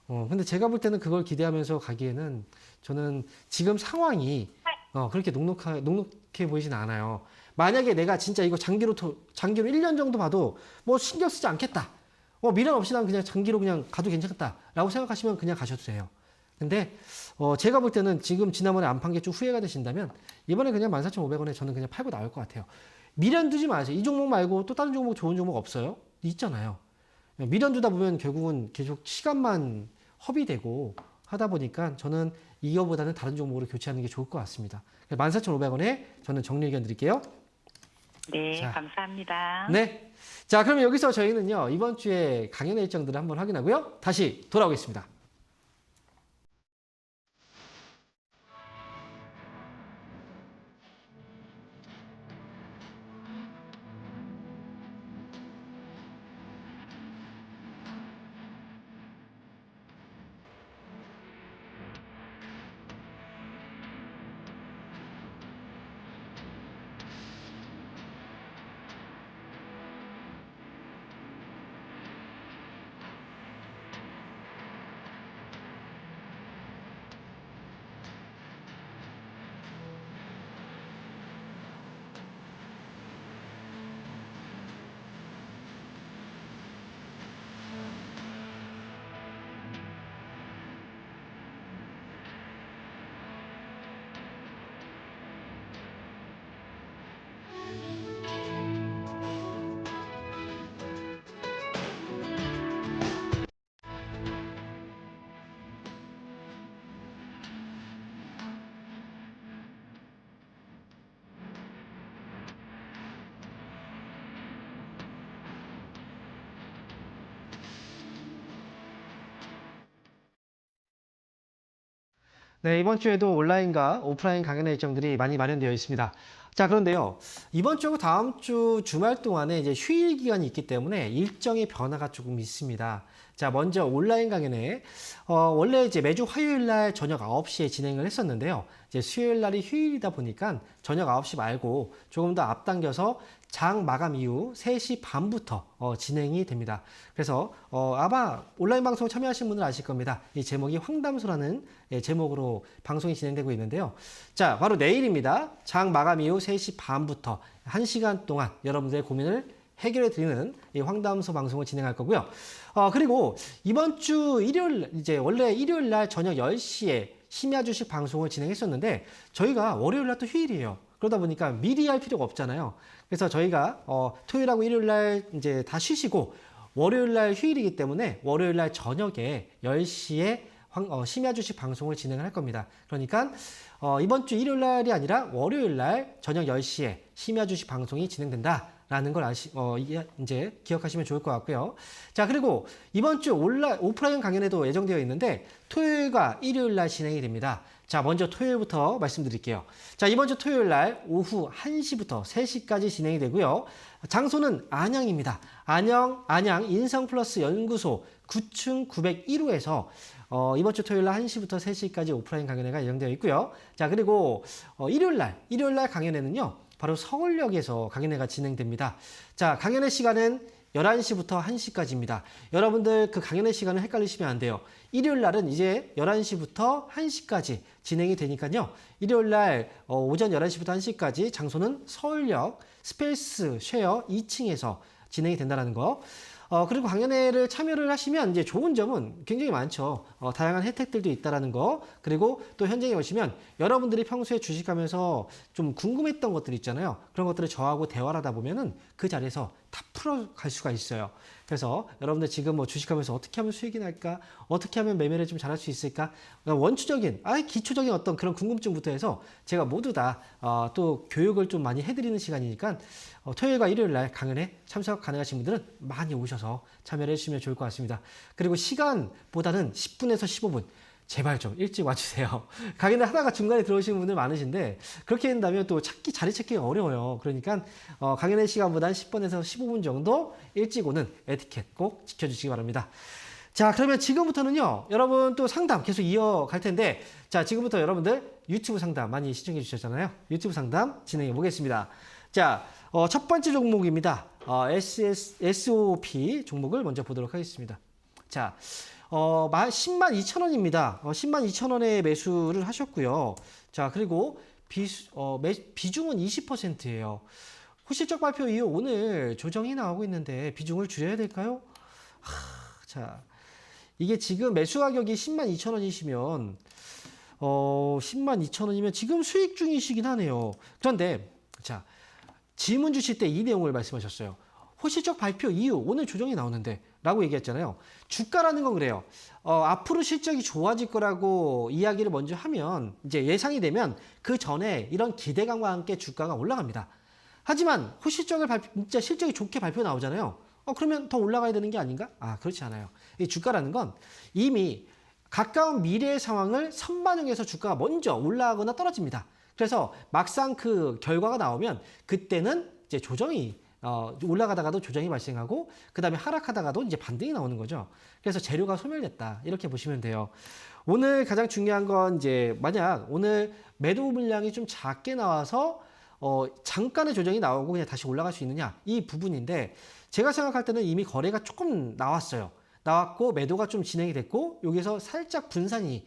[SPEAKER 1] 근데 제가 볼 때는 그걸 기대하면서 가기에는 저는 지금 상황이 그렇게 녹록해 보이진 않아요. 만약에 내가 진짜 이거 장기로 1년 정도 봐도 뭐 신경 쓰지 않겠다. 미련 없이 난 그냥 장기로 그냥 가도 괜찮겠다라고 생각하시면 그냥 가셔도 돼요. 근데 제가 볼 때는 지금 지난번에 안 판 게 좀 후회가 되신다면 이번에 그냥 14,500원에 저는 그냥 팔고 나올 것 같아요. 미련 두지 마세요. 이 종목 말고 또 다른 종목 좋은 종목 없어요? 있잖아요. 미련 두다 보면 결국은 계속 시간만 허비되고 하다 보니까 저는 이거보다는 다른 종목으로 교체하는 게 좋을 것 같습니다. 14,500원에 저는 정리 의견 드릴게요.
[SPEAKER 2] 네,
[SPEAKER 1] 자.
[SPEAKER 2] 감사합니다.
[SPEAKER 1] 네. 자, 그러면 여기서 저희는요, 이번 주에 강연의 일정들을 한번 확인하고요. 다시 돌아오겠습니다. 네, 이번 주에도 온라인과 오프라인 강연의 일정들이 많이 마련되어 있습니다. 자, 그런데요. 이번 주하고 다음 주 주말 동안에 이제 휴일 기간이 있기 때문에 일정의 변화가 조금 있습니다. 자, 먼저 온라인 강연에 원래 이제 매주 화요일 날 저녁 9시에 진행을 했었는데요. 이제 수요일 날이 휴일이다 보니까 저녁 9시 말고 조금 더 앞당겨서 장 마감 이후 3시 반부터 진행이 됩니다. 그래서 아마 온라인 방송 참여하신 분들 아실 겁니다. 이 제목이 황담소라는 제목으로 방송이 진행되고 있는데요. 자, 바로 내일입니다. 장 마감 이후 3시 반부터 1시간 동안 여러분들의 고민을 해결해 드리는 이 황담소 방송을 진행할 거고요. 그리고 이번 주 일요일, 이제 원래 일요일 날 저녁 10시에 심야 주식 방송을 진행했었는데 저희가 월요일 날 또 휴일이에요. 그러다 보니까 미리 할 필요가 없잖아요. 그래서 저희가 토요일하고 일요일 날 이제 다 쉬시고 월요일 날 휴일이기 때문에 월요일 날 저녁에 10시에 심야 주식 방송을 진행을 할 겁니다. 그러니까 이번 주 일요일 날이 아니라 월요일 날 저녁 10시에 심야 주식 방송이 진행된다라는 걸 이제 기억하시면 좋을 것 같고요. 자, 그리고 이번 주 오프라인 강연에도 예정되어 있는데 토요일과 일요일 날 진행이 됩니다. 자, 먼저 토요일부터 말씀드릴게요. 자, 이번 주 토요일 날 오후 1시부터 3시까지 진행이 되고요. 장소는 안양입니다. 안양 인성플러스 연구소 9층 901호에서 이번 주 토요일 날 1시부터 3시까지 오프라인 강연회가 예정되어 있고요. 자, 그리고 일요일 날 강연회는요. 바로 서울역에서 강연회가 진행됩니다. 자, 강연회 시간은 11시부터 1시까지입니다. 여러분들 그 강연의 시간을 헷갈리시면 안 돼요. 일요일 날은 이제 11시부터 1시까지 진행이 되니까요. 일요일 날 오전 11시부터 1시까지 장소는 서울역 스페이스 쉐어 2층에서 진행이 된다는 거. 그리고 강연회를 참여를 하시면 이제 좋은 점은 굉장히 많죠. 다양한 혜택들도 있다라는 거. 그리고 또 현장에 오시면 여러분들이 평소에 주식하면서 좀 궁금했던 것들 있잖아요. 그런 것들을 저하고 대화를 하다 보면은 그 자리에서 다 풀어갈 수가 있어요. 그래서 여러분들 지금 뭐 주식하면서 어떻게 하면 수익이 날까? 어떻게 하면 매매를 좀 잘할 수 있을까? 원초적인, 기초적인 어떤 그런 궁금증부터 해서 제가 모두 다 또 교육을 좀 많이 해드리는 시간이니까 토요일과 일요일 날 강연에 참석 가능하신 분들은 많이 오셔서 참여를 해주시면 좋을 것 같습니다. 그리고 시간보다는 10분에서 15분 제발 좀 일찍 와주세요. 강연을 하다가 중간에 들어오시는 분들 많으신데 그렇게 된다면 또 자리 찾기가 어려워요. 그러니까 강연의 시간보다는 10분에서 15분 정도 일찍 오는 에티켓 꼭 지켜주시기 바랍니다. 자, 그러면 지금부터는요, 여러분 또 상담 계속 이어갈 텐데, 자, 지금부터 여러분들 유튜브 상담 많이 시청해 주셨잖아요. 유튜브 상담 진행해 보겠습니다. 자, 첫 번째 종목입니다. SOP 종목을 먼저 보도록 하겠습니다. 자, 10만 2천 원입니다. 10만 2천 원에 매수를 하셨고요. 자, 그리고 비중은 20%예요. 후실적 발표 이후 오늘 조정이 나오고 있는데 비중을 줄여야 될까요? 자, 이게 지금 매수 가격이 10만 2천 원이시면 10만 2천 원이면 지금 수익 중이시긴 하네요. 그런데 자, 질문 주실 때 이 내용을 말씀하셨어요. 호실적 발표 이후 오늘 조정이 나오는데 라고 얘기했잖아요. 주가라는 건 그래요. 앞으로 실적이 좋아질 거라고 이야기를 먼저 하면 이제 예상이 되면 그 전에 이런 기대감과 함께 주가가 올라갑니다. 하지만 호실적을 진짜 실적이 좋게 발표 나오잖아요. 그러면 더 올라가야 되는 게 아닌가? 그렇지 않아요. 이 주가라는 건 이미 가까운 미래의 상황을 선반영해서 주가가 먼저 올라가거나 떨어집니다. 그래서 막상 그 결과가 나오면 그때는 이제 조정이 올라가다가도 조정이 발생하고 그 다음에 하락하다가도 이제 반등이 나오는 거죠. 그래서 재료가 소멸됐다 이렇게 보시면 돼요. 오늘 가장 중요한 건 이제 만약 오늘 매도 물량이 좀 작게 나와서 잠깐의 조정이 나오고 그냥 다시 올라갈 수 있느냐 이 부분인데 제가 생각할 때는 이미 거래가 조금 나왔어요. 나왔고 매도가 좀 진행이 됐고 여기서 살짝 분산이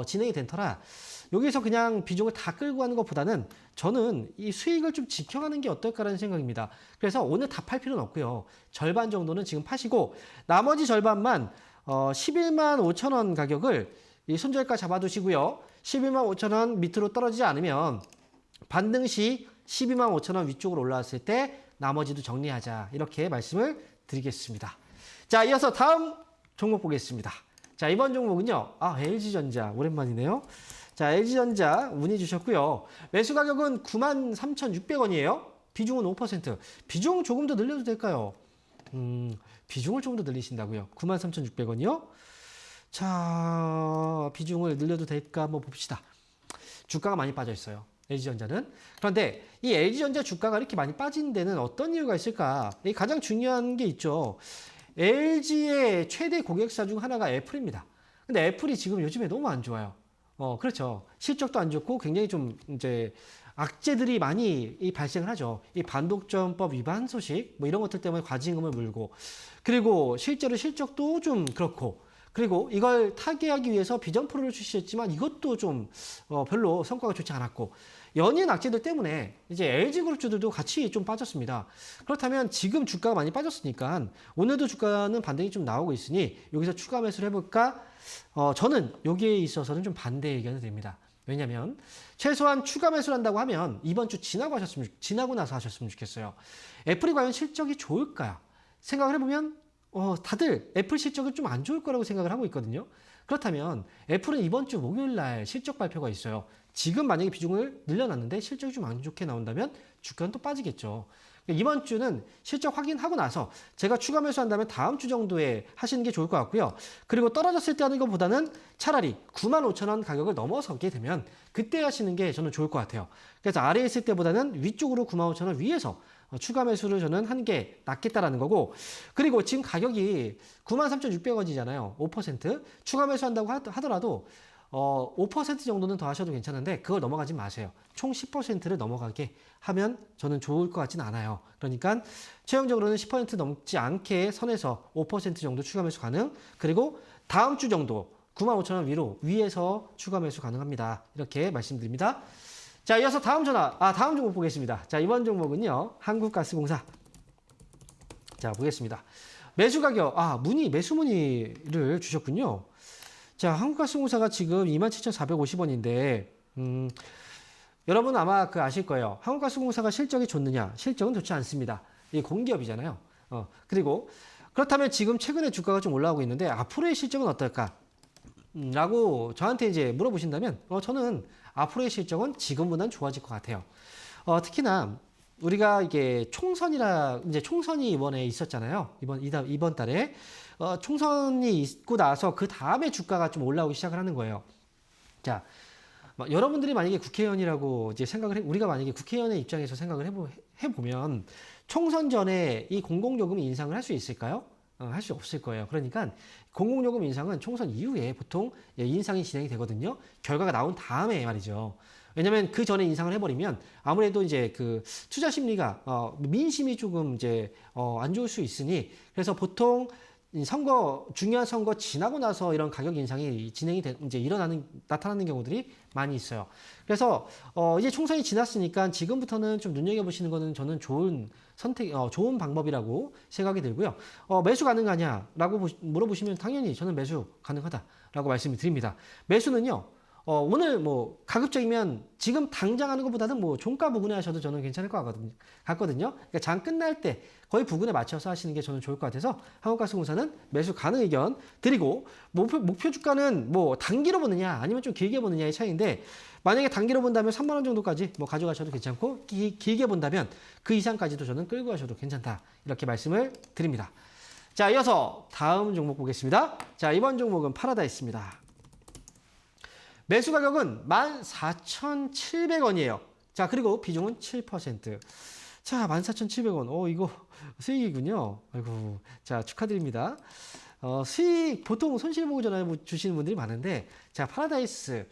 [SPEAKER 1] 진행이 된 터라 여기서 그냥 비중을 다 끌고 가는 것보다는 저는 이 수익을 좀 지켜가는 게 어떨까라는 생각입니다. 그래서 오늘 다 팔 필요는 없고요. 절반 정도는 지금 파시고 나머지 절반만 11만 5천 원 가격을 이 손절가 잡아두시고요. 11만 5천 원 밑으로 떨어지지 않으면 반등 시 12만 5천 원 위쪽으로 올라왔을 때 나머지도 정리하자 이렇게 말씀을 드리겠습니다. 자, 이어서 다음 종목 보겠습니다. 자, 이번 종목은요. LG전자 오랜만이네요. 자, LG전자 문의 주셨고요. 매수 가격은 93,600원이에요. 비중은 5%. 비중 조금 더 늘려도 될까요? 비중을 조금 더 늘리신다고요. 93,600원이요. 자, 비중을 늘려도 될까 한번 봅시다. 주가가 많이 빠져 있어요. LG전자는. 그런데 이 LG전자 주가가 이렇게 많이 빠진 데는 어떤 이유가 있을까? 가장 중요한 게 있죠. LG의 최대 고객사 중 하나가 애플입니다. 근데 애플이 지금 요즘에 너무 안 좋아요. 그렇죠. 실적도 안 좋고 굉장히 좀 이제 악재들이 많이 발생을 하죠. 이 반독점법 위반 소식 뭐 이런 것들 때문에 과징금을 물고 그리고 실제로 실적도 좀 그렇고 그리고 이걸 타개하기 위해서 비전 프로를 출시했지만 이것도 좀 별로 성과가 좋지 않았고 연이은 악재들 때문에 이제 LG그룹주들도 같이 좀 빠졌습니다. 그렇다면 지금 주가가 많이 빠졌으니까 오늘도 주가는 반등이 좀 나오고 있으니 여기서 추가 매수를 해볼까? 저는 여기에 있어서는 좀 반대 의견이 됩니다. 왜냐하면 최소한 추가 매수를 한다고 하면 이번 주 지나고 나서 하셨으면 좋겠어요. 애플이 과연 실적이 좋을까? 생각을 해보면 다들 애플 실적은 좀 안 좋을 거라고 생각을 하고 있거든요. 그렇다면 애플은 이번 주 목요일 날 실적 발표가 있어요. 지금 만약에 비중을 늘려놨는데 실적이 좀 안 좋게 나온다면 주가는 또 빠지겠죠. 이번 주는 실적 확인하고 나서 제가 추가 매수한다면 다음 주 정도에 하시는 게 좋을 것 같고요. 그리고 떨어졌을 때 하는 것보다는 차라리 95,000원 가격을 넘어서게 되면 그때 하시는 게 저는 좋을 것 같아요. 그래서 아래에 있을 때보다는 위쪽으로 95,000원 위에서 추가 매수를 저는 한 게 낫겠다라는 거고 그리고 지금 가격이 93,600원이잖아요. 5% 추가 매수한다고 하더라도 5% 정도는 더 하셔도 괜찮은데 그걸 넘어가지 마세요. 총 10%를 넘어가게 하면 저는 좋을 것 같지는 않아요. 그러니까 최종적으로는 10% 넘지 않게 선에서 5% 정도 추가 매수 가능. 그리고 다음 주 정도 95,000원 위에서 추가 매수 가능합니다. 이렇게 말씀드립니다. 자, 이어서 다음 종목 보겠습니다. 자, 이번 종목은요, 한국가스공사. 자, 보겠습니다. 매수 가격, 매수 문의를 주셨군요. 자, 한국가스공사가 지금 27,450원인데, 여러분 아마 아실 거예요. 한국가스공사가 실적이 좋느냐? 실적은 좋지 않습니다. 이게 공기업이잖아요. 그리고 그렇다면 지금 최근에 주가가 좀 올라오고 있는데, 앞으로의 실적은 어떨까? 라고 저한테 이제 물어보신다면, 저는 앞으로의 실적은 지금보다는 좋아질 것 같아요. 특히나, 우리가 이게 총선이 이번에 있었잖아요. 이번 달에. 총선이 있고 나서 그 다음에 주가가 좀 올라오기 시작을 하는 거예요. 자, 여러분들이 만약에 국회의원이라고 이제 우리가 만약에 국회의원의 입장에서 생각을 해보면 총선 전에 이 공공요금 인상을 할 수 있을까요? 할 수 없을 거예요. 그러니까 공공요금 인상은 총선 이후에 보통 인상이 진행이 되거든요. 결과가 나온 다음에 말이죠. 왜냐면 그 전에 인상을 해버리면 아무래도 이제 투자 심리가, 민심이 조금 이제, 안 좋을 수 있으니 그래서 보통 중요한 선거 지나고 나서 이런 가격 인상이 이제 나타나는 경우들이 많이 있어요. 그래서, 이제 총선이 지났으니까 지금부터는 좀 눈여겨보시는 거는 저는 좋은 방법이라고 생각이 들고요. 매수 가능하냐라고 물어보시면 당연히 저는 매수 가능하다라고 말씀을 드립니다. 매수는요, 오늘 가급적이면 지금 당장 하는 것보다는 종가 부근에 하셔도 저는 괜찮을 것 같거든요. 그러니까 장 끝날 때 거의 부근에 맞춰서 하시는 게 저는 좋을 것 같아서 한국가스공사는 매수 가능 의견 드리고, 목표 주가는 단기로 보느냐 아니면 좀 길게 보느냐의 차이인데, 만약에 단기로 본다면 3만 원 정도까지 가져가셔도 괜찮고, 길게 본다면 그 이상까지도 저는 끌고 가셔도 괜찮다. 이렇게 말씀을 드립니다. 자, 이어서 다음 종목 보겠습니다. 자, 이번 종목은 파라다이스입니다. 매수 가격은 14,700원이에요. 자, 그리고 비중은 7%. 자, 14,700원. 이거 수익이군요. 아이고. 자, 축하드립니다. 수익, 보통 손실 보고 전화 주시는 분들이 많은데, 자, 파라다이스.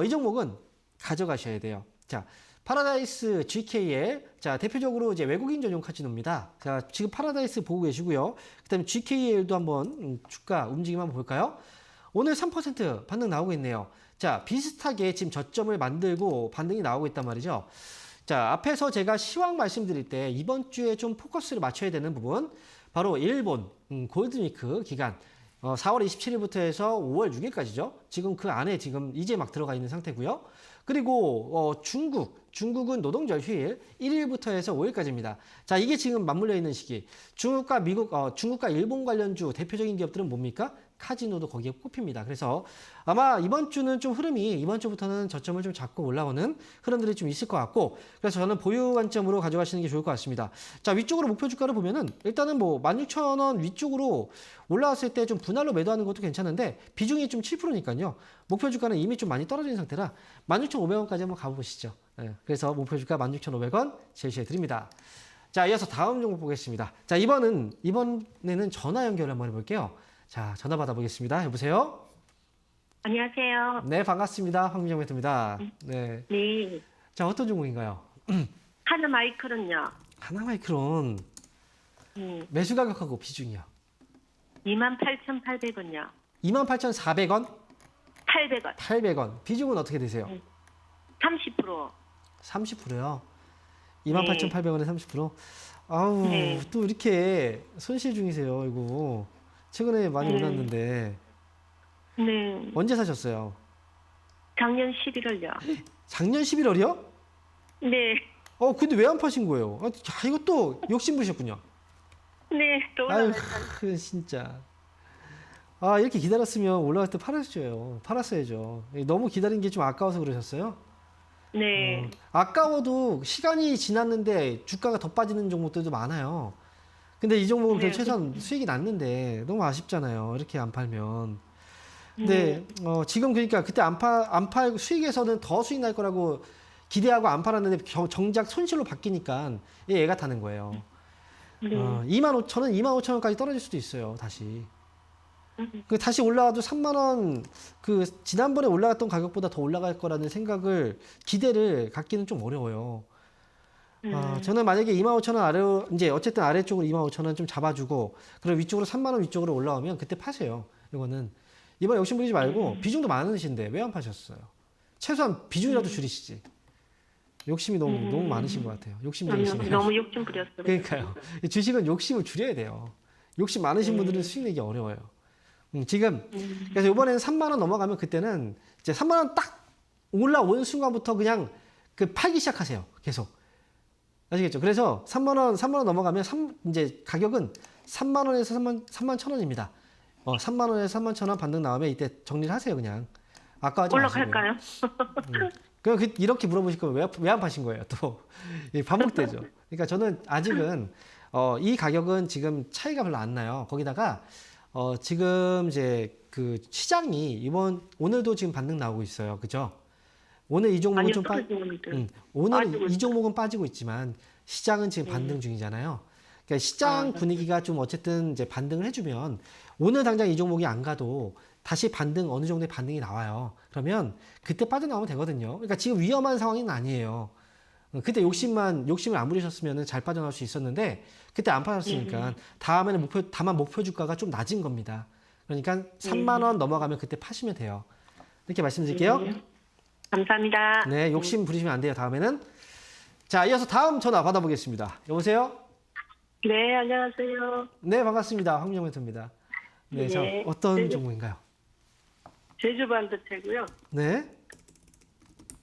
[SPEAKER 1] 이 종목은 가져가셔야 돼요. 자, 파라다이스 GK의, 자, 대표적으로 이제 외국인 전용 카지노입니다. 자, 지금 파라다이스 보고 계시고요. 그 다음에 GKL도 한번 주가 움직임 한번 볼까요? 오늘 3% 반등 나오고 있네요. 자, 비슷하게 지금 저점을 만들고 반등이 나오고 있단 말이죠. 자, 앞에서 제가 시황 말씀드릴 때 이번 주에 좀 포커스를 맞춰야 되는 부분, 바로 일본 골든위크 기간, 4월 27일부터 해서 5월 6일까지죠. 지금 그 안에 지금 이제 막 들어가 있는 상태고요. 그리고 중국은 노동절 휴일 1일부터 해서 5일까지입니다. 자, 이게 지금 맞물려 있는 시기. 중국과 일본 관련주 대표적인 기업들은 뭡니까? 카지노도 거기에 꼽힙니다. 그래서 아마 이번 주는 좀 흐름이, 이번 주부터는 저점을 좀 잡고 올라오는 흐름들이 좀 있을 것 같고, 그래서 저는 보유 관점으로 가져가시는 게 좋을 것 같습니다. 자, 위쪽으로 목표 주가를 보면은 일단은 16,000원 위쪽으로 올라왔을 때 좀 분할로 매도하는 것도 괜찮은데, 비중이 좀 7%니까요. 목표 주가는 이미 좀 많이 떨어진 상태라 16,500원까지 한번 가보시죠. 네, 그래서 목표 주가 16,500원 제시해 드립니다. 자, 이어서 다음 종목 보겠습니다. 자, 이번에는 전화 연결을 한번 해볼게요. 자, 전화 받아보겠습니다. 여보세요?
[SPEAKER 4] 안녕하세요.
[SPEAKER 1] 네, 반갑습니다. 황민정 멘토입니다. 네.
[SPEAKER 4] 네.
[SPEAKER 1] 자, 어떤 종목인가요?
[SPEAKER 4] 하나마이크론요.
[SPEAKER 1] 하나마이크론. 매수 가격하고 비중이요.
[SPEAKER 4] 28,800원요.
[SPEAKER 1] 28,400원?
[SPEAKER 4] 800원.
[SPEAKER 1] 800원. 비중은 어떻게 되세요?
[SPEAKER 4] 30%.
[SPEAKER 1] 30%요. 28,800원에 30%? 아우,
[SPEAKER 4] 네.
[SPEAKER 1] 또 이렇게 손실 중이세요, 이거. 최근에 많이 올랐는데.
[SPEAKER 4] 네.
[SPEAKER 1] 언제 사셨어요?
[SPEAKER 4] 작년 11월요.
[SPEAKER 1] 작년 11월이요?
[SPEAKER 4] 네.
[SPEAKER 1] 근데 왜 안 파신 거예요? 이거 또 욕심 부셨군요.
[SPEAKER 4] 네. 또
[SPEAKER 1] 아유,
[SPEAKER 4] 올라갔어요.
[SPEAKER 1] 진짜. 이렇게 기다렸으면 올라갈 때 팔았어야죠. 너무 기다린 게 좀 아까워서 그러셨어요?
[SPEAKER 4] 네.
[SPEAKER 1] 아까워도 시간이 지났는데 주가가 더 빠지는 종목들도 많아요. 근데 이 종목은
[SPEAKER 4] 네.
[SPEAKER 1] 최소한 수익이 났는데 너무 아쉽잖아요. 이렇게 안 팔면. 근데 지금 그러니까 그때 안 팔고 수익에서는 더 수익 날 거라고 기대하고 안 팔았는데 정작 손실로 바뀌니까 얘가 타는 거예요.
[SPEAKER 4] 네.
[SPEAKER 1] 25,000원, 25,000원까지 떨어질 수도 있어요. 다시. 그 다시 올라와도 3만 원 그 지난번에 올라갔던 가격보다 더 올라갈 거라는 생각을 기대를 갖기는 좀 어려워요. 저는 만약에 25,000원 아래로 이제 어쨌든 아래쪽으로 25,000원 좀 잡아주고 그리고 위쪽으로 3만 원 위쪽으로 올라오면 그때 파세요. 이거는 이번에 욕심 부리지 말고 비중도 많으신데 왜 안 파셨어요? 최소한 비중이라도 줄이시지. 욕심이 너무 많으신 것 같아요. 욕심쟁이시네요.
[SPEAKER 4] 너무 욕심 부렸어요.
[SPEAKER 1] 그러니까요. 이 주식은 욕심을 줄여야 돼요. 욕심 많으신 분들은 수익 내기 어려워요. 지금 그래서 이번에는 3만 원 넘어가면 그때는 이제 3만 원 딱 올라온 순간부터 그냥 그 팔기 시작하세요. 계속. 아시겠죠? 그래서 3만 원 넘어가면 이제 가격은 3만 원에서 3만 1천 원입니다. 3만 원에서 3만 1천 원 반등 나오면 이때 정리를 하세요, 그냥. 아까워하지 마시고요.
[SPEAKER 4] 올라갈까요?
[SPEAKER 1] 그럼 이렇게 물어보실 거면 왜 안 파신 거예요? 또 반복되죠. 그러니까 저는 아직은 이 가격은 지금 차이가 별로 안 나요. 거기다가 지금 이제 그 시장이 오늘도 지금 반등 나오고 있어요. 그죠? 오늘 이 종목은
[SPEAKER 4] 아니요,
[SPEAKER 1] 좀
[SPEAKER 4] 떨어지고 있는데.
[SPEAKER 1] 오늘
[SPEAKER 4] 빠지고
[SPEAKER 1] 이 종목은 빠지고 있지만 시장은 지금 반등 중이잖아요. 그러니까 시장 분위기가 좀 어쨌든 이제 반등을 해주면 오늘 당장 이 종목이 안 가도 다시 어느 정도의 반등이 나와요. 그러면 그때 빠져나오면 되거든요. 그러니까 지금 위험한 상황은 아니에요. 그때 욕심을 안 부리셨으면 잘 빠져나올 수 있었는데 그때 안 빠졌으니까 다음에는 다만 목표 주가가 좀 낮은 겁니다. 그러니까 3만 원 넘어가면 그때 파시면 돼요. 이렇게 말씀드릴게요.
[SPEAKER 4] 감사합니다.
[SPEAKER 1] 네, 욕심 부리시면 안 돼요. 다음에는. 자, 이어서 다음 전화 받아보겠습니다. 여보세요?
[SPEAKER 4] 네, 안녕하세요.
[SPEAKER 1] 네, 반갑습니다. 황명멘토입니다. 네, 자,
[SPEAKER 4] 네.
[SPEAKER 1] 어떤 종목인가요?
[SPEAKER 3] 제주 반도체고요.
[SPEAKER 1] 네.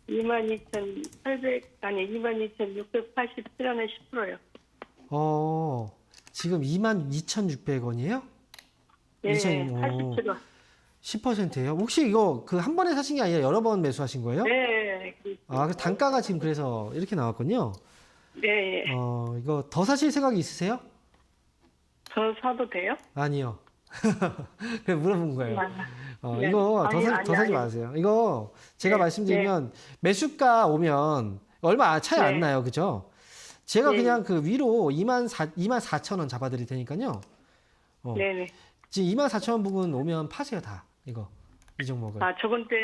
[SPEAKER 3] 22,687원에 10%요.
[SPEAKER 1] 지금 22,600원이에요?
[SPEAKER 3] 네, 87원.
[SPEAKER 1] 10%예요? 혹시 이거 그 한 번에 사신 게 아니라 여러 번 매수하신 거예요?
[SPEAKER 3] 네,
[SPEAKER 1] 그 단가가 지금 그래서 이렇게 나왔군요.
[SPEAKER 3] 네.
[SPEAKER 1] 이거 더 사실 생각이 있으세요?
[SPEAKER 3] 저 사도 돼요?
[SPEAKER 1] 아니요. 그냥 물어본 거예요.
[SPEAKER 3] 네.
[SPEAKER 1] 이거 더 사지
[SPEAKER 3] 아니.
[SPEAKER 1] 마세요. 이거 제가
[SPEAKER 3] 네,
[SPEAKER 1] 말씀드리면 매수가 오면 얼마 차이 안
[SPEAKER 3] 네.
[SPEAKER 1] 나요. 그죠? 제가
[SPEAKER 3] 네.
[SPEAKER 1] 그냥 그 위로 24,000원 잡아드릴 테니까요.
[SPEAKER 3] 네네.
[SPEAKER 1] 지금 24,000원 부분 오면 파세요, 다. 이 종목을.
[SPEAKER 3] 저번 때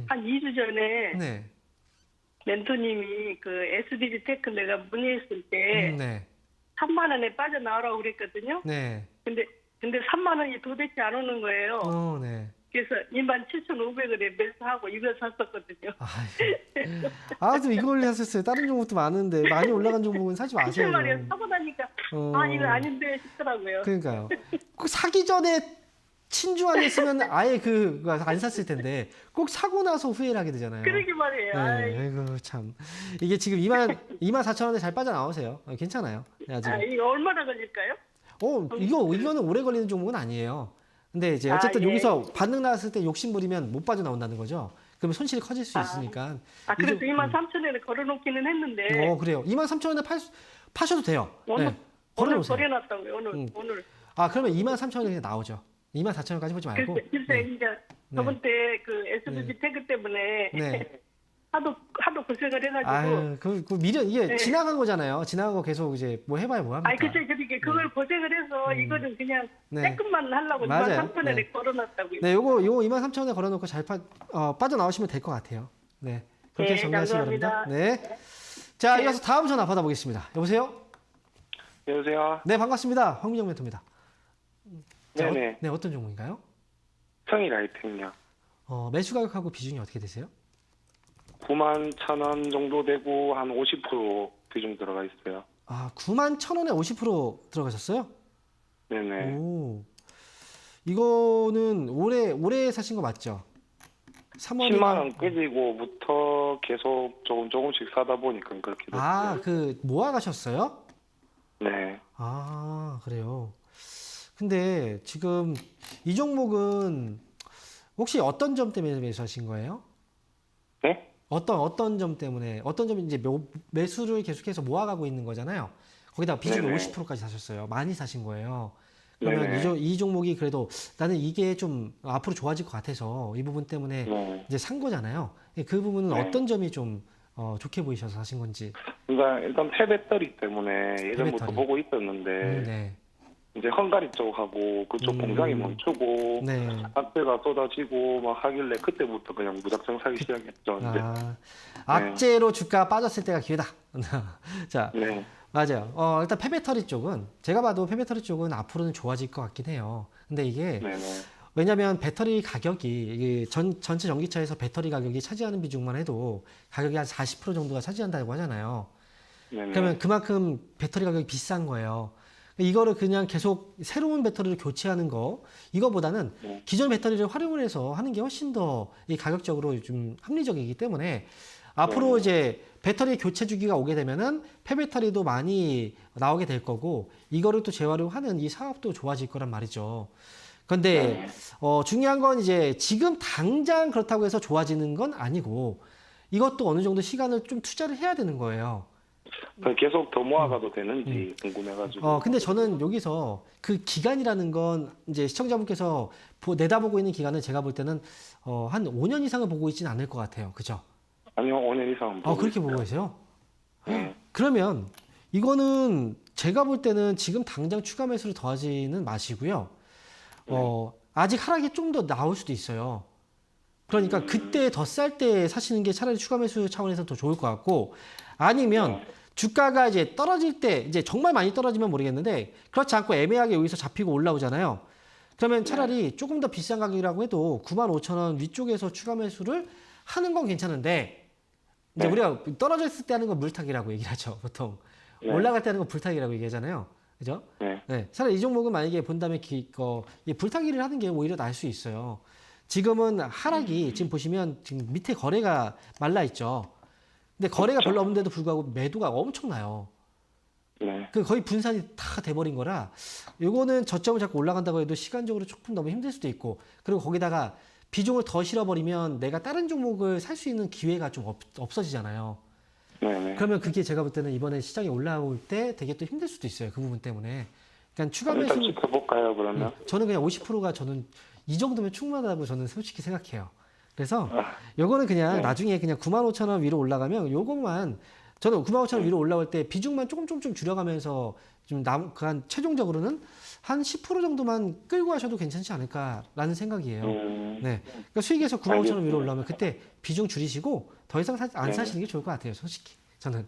[SPEAKER 3] 한 2주 전에
[SPEAKER 1] 네.
[SPEAKER 3] 멘토님이 그 SDG 테크 내가 문의했을 때
[SPEAKER 1] 네.
[SPEAKER 3] 3만 원에 빠져나오라고 그랬거든요.
[SPEAKER 1] 네.
[SPEAKER 3] 근데 3만 원이 도대체 안 오는 거예요.
[SPEAKER 1] 네.
[SPEAKER 3] 그래서 27,500원에 매수하고 이거 샀었거든요.
[SPEAKER 1] 좀 이걸 하셨어요. 다른 종목도 많은데 많이 올라간 종목은 사지 마세요.
[SPEAKER 3] 그 말이에요. 사고 나니까 이거 아닌데 싶더라고요.
[SPEAKER 1] 그러니까요. 꼭 사기 전에 친주 안 했으면 아예 안 샀을 텐데 꼭 사고 나서 후회를 하게 되잖아요.
[SPEAKER 3] 그러게 말이에요.
[SPEAKER 1] 네, 아이고 참. 이게 지금 24,000원에 잘 빠져나오세요. 괜찮아요. 아직.
[SPEAKER 3] 이거 얼마나 걸릴까요?
[SPEAKER 1] 이거는 오래 걸리는 종목은 아니에요. 근데 이제 어쨌든
[SPEAKER 3] 예.
[SPEAKER 1] 여기서 반등 나왔을 때 욕심 부리면 못 빠져나온다는 거죠. 그러면 손실이 커질 수 있으니까.
[SPEAKER 3] 그래서 23,000원에 걸어놓기는 했는데
[SPEAKER 1] 그래요. 23,000원에 파셔도 돼요.
[SPEAKER 3] 오늘
[SPEAKER 1] 걸어놓으세요.
[SPEAKER 3] 버려놨다고요. 오늘.
[SPEAKER 1] 그러면 23,000원이 그냥 나오죠. 24,000원까지 보지 말고.
[SPEAKER 3] 글쎄 이제 저번 때 그 SDG 태그 때문에
[SPEAKER 1] 네.
[SPEAKER 3] 하도 고생을 해가지고.
[SPEAKER 1] 그 미련 이게 지나간 거잖아요. 지나간 거 계속 이제 뭐 해봐야 뭐 합니까?
[SPEAKER 3] 그치 그렇게 그걸 고생을 해서 이거는 그냥 조금만 하려고
[SPEAKER 1] 맞아요.
[SPEAKER 3] 23,000원에 걸어놨다고요.
[SPEAKER 1] 네, 요거 23,000원에 걸어놓고 잘 빠져나오시면 될 것 같아요. 네, 그렇게 정리하시기 바랍니다.
[SPEAKER 3] 감사합니다.
[SPEAKER 1] 네. 자, 이어서 다음 전화 받아보겠습니다. 여보세요?
[SPEAKER 5] 여보세요?
[SPEAKER 1] 네, 반갑습니다. 황민영 멘토입니다. 자,
[SPEAKER 5] 네네.
[SPEAKER 1] 네, 어떤 종목인가요?
[SPEAKER 5] 성일 아이템이요.
[SPEAKER 1] 매수 가격하고 비중이 어떻게 되세요?
[SPEAKER 5] 91,000원 정도 되고 한 50% 비중 들어가 있어요.
[SPEAKER 1] 91,000원에 50% 들어가셨어요?
[SPEAKER 5] 네네.
[SPEAKER 1] 오, 이거는 올해 사신 거 맞죠? 3월에
[SPEAKER 5] 10만 원 끄지고부터 계속 조금씩 사다 보니까 그렇게 됐어요.
[SPEAKER 1] 모아 가셨어요?
[SPEAKER 5] 네.
[SPEAKER 1] 그래요. 근데 지금 이 종목은 혹시 어떤 점 때문에 매수하신 거예요?
[SPEAKER 5] 네?
[SPEAKER 1] 어떤 점 때문에 어떤 점이 이제 매수를 계속해서 모아가고 있는 거잖아요. 거기다가 비중이
[SPEAKER 5] 네네.
[SPEAKER 1] 50%까지 사셨어요. 많이 사신 거예요. 그러면
[SPEAKER 5] 네네.
[SPEAKER 1] 이 종목이 그래도 나는 이게 좀 앞으로 좋아질 것 같아서 이 부분 때문에
[SPEAKER 5] 네.
[SPEAKER 1] 이제 산 거잖아요. 그 부분은
[SPEAKER 5] 네.
[SPEAKER 1] 어떤 점이 좀 좋게 보이셔서 사신 건지.
[SPEAKER 5] 그러니까 일단 폐배터리 때문에 예전부터
[SPEAKER 1] 폐배터리.
[SPEAKER 5] 보고 있었는데
[SPEAKER 1] 네.
[SPEAKER 5] 이제 헝가리 쪽하고 그쪽 공장이 멈추고
[SPEAKER 1] 네.
[SPEAKER 5] 악재가 쏟아지고 막 하길래 그때부터 그냥 무작정 사기 시작했죠. 이제.
[SPEAKER 1] 악재로 주가 빠졌을 때가 기회다. 자,
[SPEAKER 5] 네.
[SPEAKER 1] 맞아요. 일단 폐배터리 쪽은 제가 봐도 폐배터리 쪽은 앞으로는 좋아질 것 같긴 해요. 근데 이게
[SPEAKER 5] 네네.
[SPEAKER 1] 왜냐하면 배터리 가격이 이게 전체 전기차에서 배터리 가격이 차지하는 비중만 해도 가격이 한 40% 정도가 차지한다고 하잖아요.
[SPEAKER 5] 네네.
[SPEAKER 1] 그러면 그만큼 배터리 가격이 비싼 거예요. 이거를 그냥 계속 새로운 배터리를 교체하는 거 이거보다는
[SPEAKER 5] 네.
[SPEAKER 1] 기존 배터리를 활용을 해서 하는 게 훨씬 더 이 가격적으로 좀 합리적이기 때문에 앞으로
[SPEAKER 5] 네.
[SPEAKER 1] 이제 배터리 교체 주기가 오게 되면은 폐배터리도 많이 나오게 될 거고 이거를 또 재활용하는 이 사업도 좋아질 거란 말이죠. 그런데
[SPEAKER 5] 네.
[SPEAKER 1] 중요한 건 이제 지금 당장 그렇다고 해서 좋아지는 건 아니고 이것도 어느 정도 시간을 좀 투자를 해야 되는 거예요.
[SPEAKER 5] 계속 더 모아가도 되는지 궁금해가지고.
[SPEAKER 1] 근데 저는 여기서 그 기간이라는 건 이제 시청자분께서 내다보고 있는 기간은 제가 볼 때는 한 5년 이상을 보고 있지는 않을 것 같아요. 그죠?
[SPEAKER 5] 아니요, 5년 이상.
[SPEAKER 1] 그렇게 보고 계세요?
[SPEAKER 5] 네.
[SPEAKER 1] 그러면 이거는 제가 볼 때는 지금 당장 추가 매수를 더하지는 마시고요. 아직 하락이 좀 더 나올 수도 있어요. 그러니까 그때 더 쌀 때 사시는 게 차라리 추가 매수 차원에서 더 좋을 것 같고 아니면 주가가 이제 떨어질 때 이제 정말 많이 떨어지면 모르겠는데 그렇지 않고 애매하게 여기서 잡히고 올라오잖아요. 그러면 차라리 조금 더 비싼 가격이라고 해도 95,000원 위쪽에서 추가 매수를 하는 건 괜찮은데 이제
[SPEAKER 5] 네.
[SPEAKER 1] 우리가 떨어졌을 때 하는 건 물타기라고 얘기를 하죠. 보통
[SPEAKER 5] 네.
[SPEAKER 1] 올라갈 때 하는 건 불타기라고 얘기하잖아요. 그죠?
[SPEAKER 5] 네.
[SPEAKER 1] 네, 차라리 이 종목은 만약에 본다면 이 불타기를 하는 게 오히려 나을 수 있어요. 지금은 하락이 지금 보시면 지금 밑에 거래가 말라 있죠. 근데 거래가
[SPEAKER 5] 그렇죠.
[SPEAKER 1] 별로 없는데도 불구하고 매도가 엄청나요.
[SPEAKER 5] 네.
[SPEAKER 1] 그 거의 분산이 다 돼버린 거라 요거는 저점을 자꾸 올라간다고 해도 시간적으로 조금 너무 힘들 수도 있고 그리고 거기다가 비중을 더 실어버리면 내가 다른 종목을 살 수 있는 기회가 좀 없어지잖아요.
[SPEAKER 5] 네네.
[SPEAKER 1] 그러면 그게 제가 볼 때는 이번에 시장이 올라올 때 되게 또 힘들 수도 있어요. 그 부분 때문에. 그러니까 추가 매수
[SPEAKER 5] 일단 지켜볼까요, 그러면?
[SPEAKER 1] 저는 그냥 50%가 저는 이 정도면 충분하다고 저는 솔직히 생각해요. 그래서
[SPEAKER 5] 아,
[SPEAKER 1] 요거는 그냥
[SPEAKER 5] 네.
[SPEAKER 1] 나중에 그냥 95,000원 위로 올라가면 요것만 저는 95,000원 위로 올라올 때 비중만 조금 줄여가면서 좀 한 최종적으로는 한 10% 정도만 끌고 가셔도 괜찮지 않을까라는 생각이에요. 네. 그러니까 수익에서 95,000원 위로 올라오면 그때 비중 줄이시고 더 이상 안
[SPEAKER 5] 네.
[SPEAKER 1] 사시는 게 좋을 것 같아요. 솔직히 저는.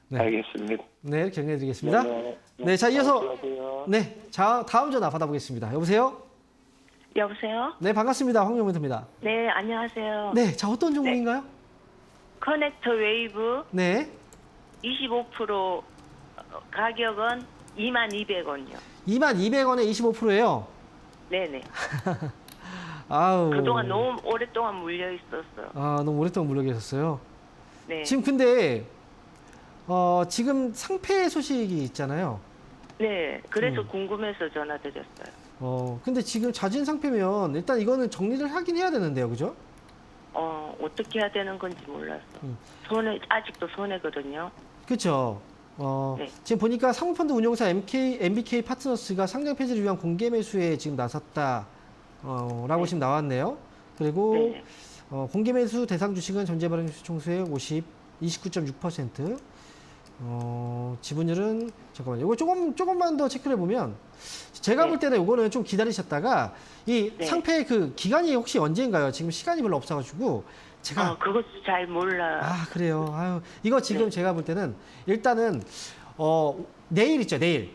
[SPEAKER 1] 네.
[SPEAKER 5] 알겠습니다.
[SPEAKER 1] 네, 이렇게 정리해드리겠습니다.
[SPEAKER 5] 네.
[SPEAKER 1] 네, 자 이어서
[SPEAKER 5] 안녕하세요.
[SPEAKER 1] 네, 자 다음 전화 받아보겠습니다. 여보세요?
[SPEAKER 4] 여보세요?
[SPEAKER 1] 네, 반갑습니다. 황영민입니다.
[SPEAKER 4] 네, 안녕하세요.
[SPEAKER 1] 네, 자 어떤 종목인가요?
[SPEAKER 4] 커넥터 웨이브
[SPEAKER 1] 네,
[SPEAKER 4] 25% 가격은 22,000원이요.
[SPEAKER 1] 22,000원에 25%예요.
[SPEAKER 4] 네네.
[SPEAKER 1] 아우.
[SPEAKER 4] 그동안 너무 오랫동안 물려 있었어.
[SPEAKER 1] 너무 오랫동안 물려 계셨어요.
[SPEAKER 4] 네.
[SPEAKER 1] 지금 근데 지금 상패 소식이 있잖아요.
[SPEAKER 4] 네. 그래서 궁금해서 전화드렸어요.
[SPEAKER 1] 근데 지금 자진 상패면 일단 이거는 정리를 하긴 해야 되는데요, 그죠?
[SPEAKER 4] 어떻게 해야 되는 건지 몰랐어. 아직도 손해거든요.
[SPEAKER 1] 그렇죠.
[SPEAKER 4] 네.
[SPEAKER 1] 지금 보니까 사모펀드 운용사 MBK 파트너스가 상장 폐지를 위한 공개 매수에 지금 나섰다. 라고 지금 나왔네요. 그리고
[SPEAKER 4] 네.
[SPEAKER 1] 공개 매수 대상 주식은 전체 발행 총수의 29.6%. 지분율은 잠깐만요. 이거 조금만 더 체크를 해보면 제가
[SPEAKER 4] 네.
[SPEAKER 1] 볼 때는 이거는 좀 기다리셨다가 이
[SPEAKER 4] 네.
[SPEAKER 1] 상패 그 기간이 혹시 언제인가요? 지금 시간이 별로 없어가지고 제가
[SPEAKER 4] 그것도 잘 몰라.
[SPEAKER 1] 그래요. 아유 이거 지금
[SPEAKER 4] 네.
[SPEAKER 1] 제가 볼 때는 일단은 내일 있죠 내일.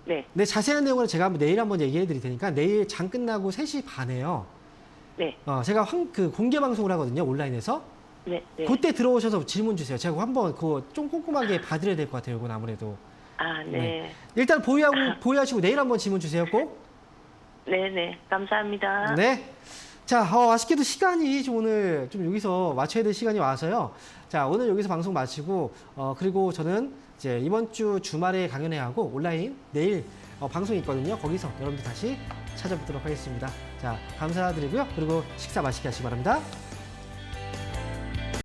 [SPEAKER 4] 네.
[SPEAKER 1] 네 자세한 내용을 제가 내일 한번 얘기해 드릴 테니까 내일 장 끝나고 3시 반에요.
[SPEAKER 4] 네.
[SPEAKER 1] 제가 그 공개 방송을 하거든요 온라인에서.
[SPEAKER 4] 네. 네.
[SPEAKER 1] 그때 들어오셔서 질문 주세요. 제가 한번 그거 좀 꼼꼼하게 봐드려야 될 것 같아요. 이건 아무래도.
[SPEAKER 4] 네.
[SPEAKER 1] 네. 일단 보유하시고 내일 한번 질문 주세요. 꼭.
[SPEAKER 4] 네네. 감사합니다.
[SPEAKER 1] 네. 자, 아쉽게도 시간이 좀 오늘 좀 여기서 맞춰야 될 시간이 와서요. 자, 오늘 여기서 방송 마치고, 그리고 저는 이제 이번 주 주말에 강연회 하고 온라인 내일 방송이 있거든요. 거기서 여러분들 다시 찾아뵙도록 하겠습니다. 자, 감사드리고요. 그리고 식사 맛있게 하시기 바랍니다.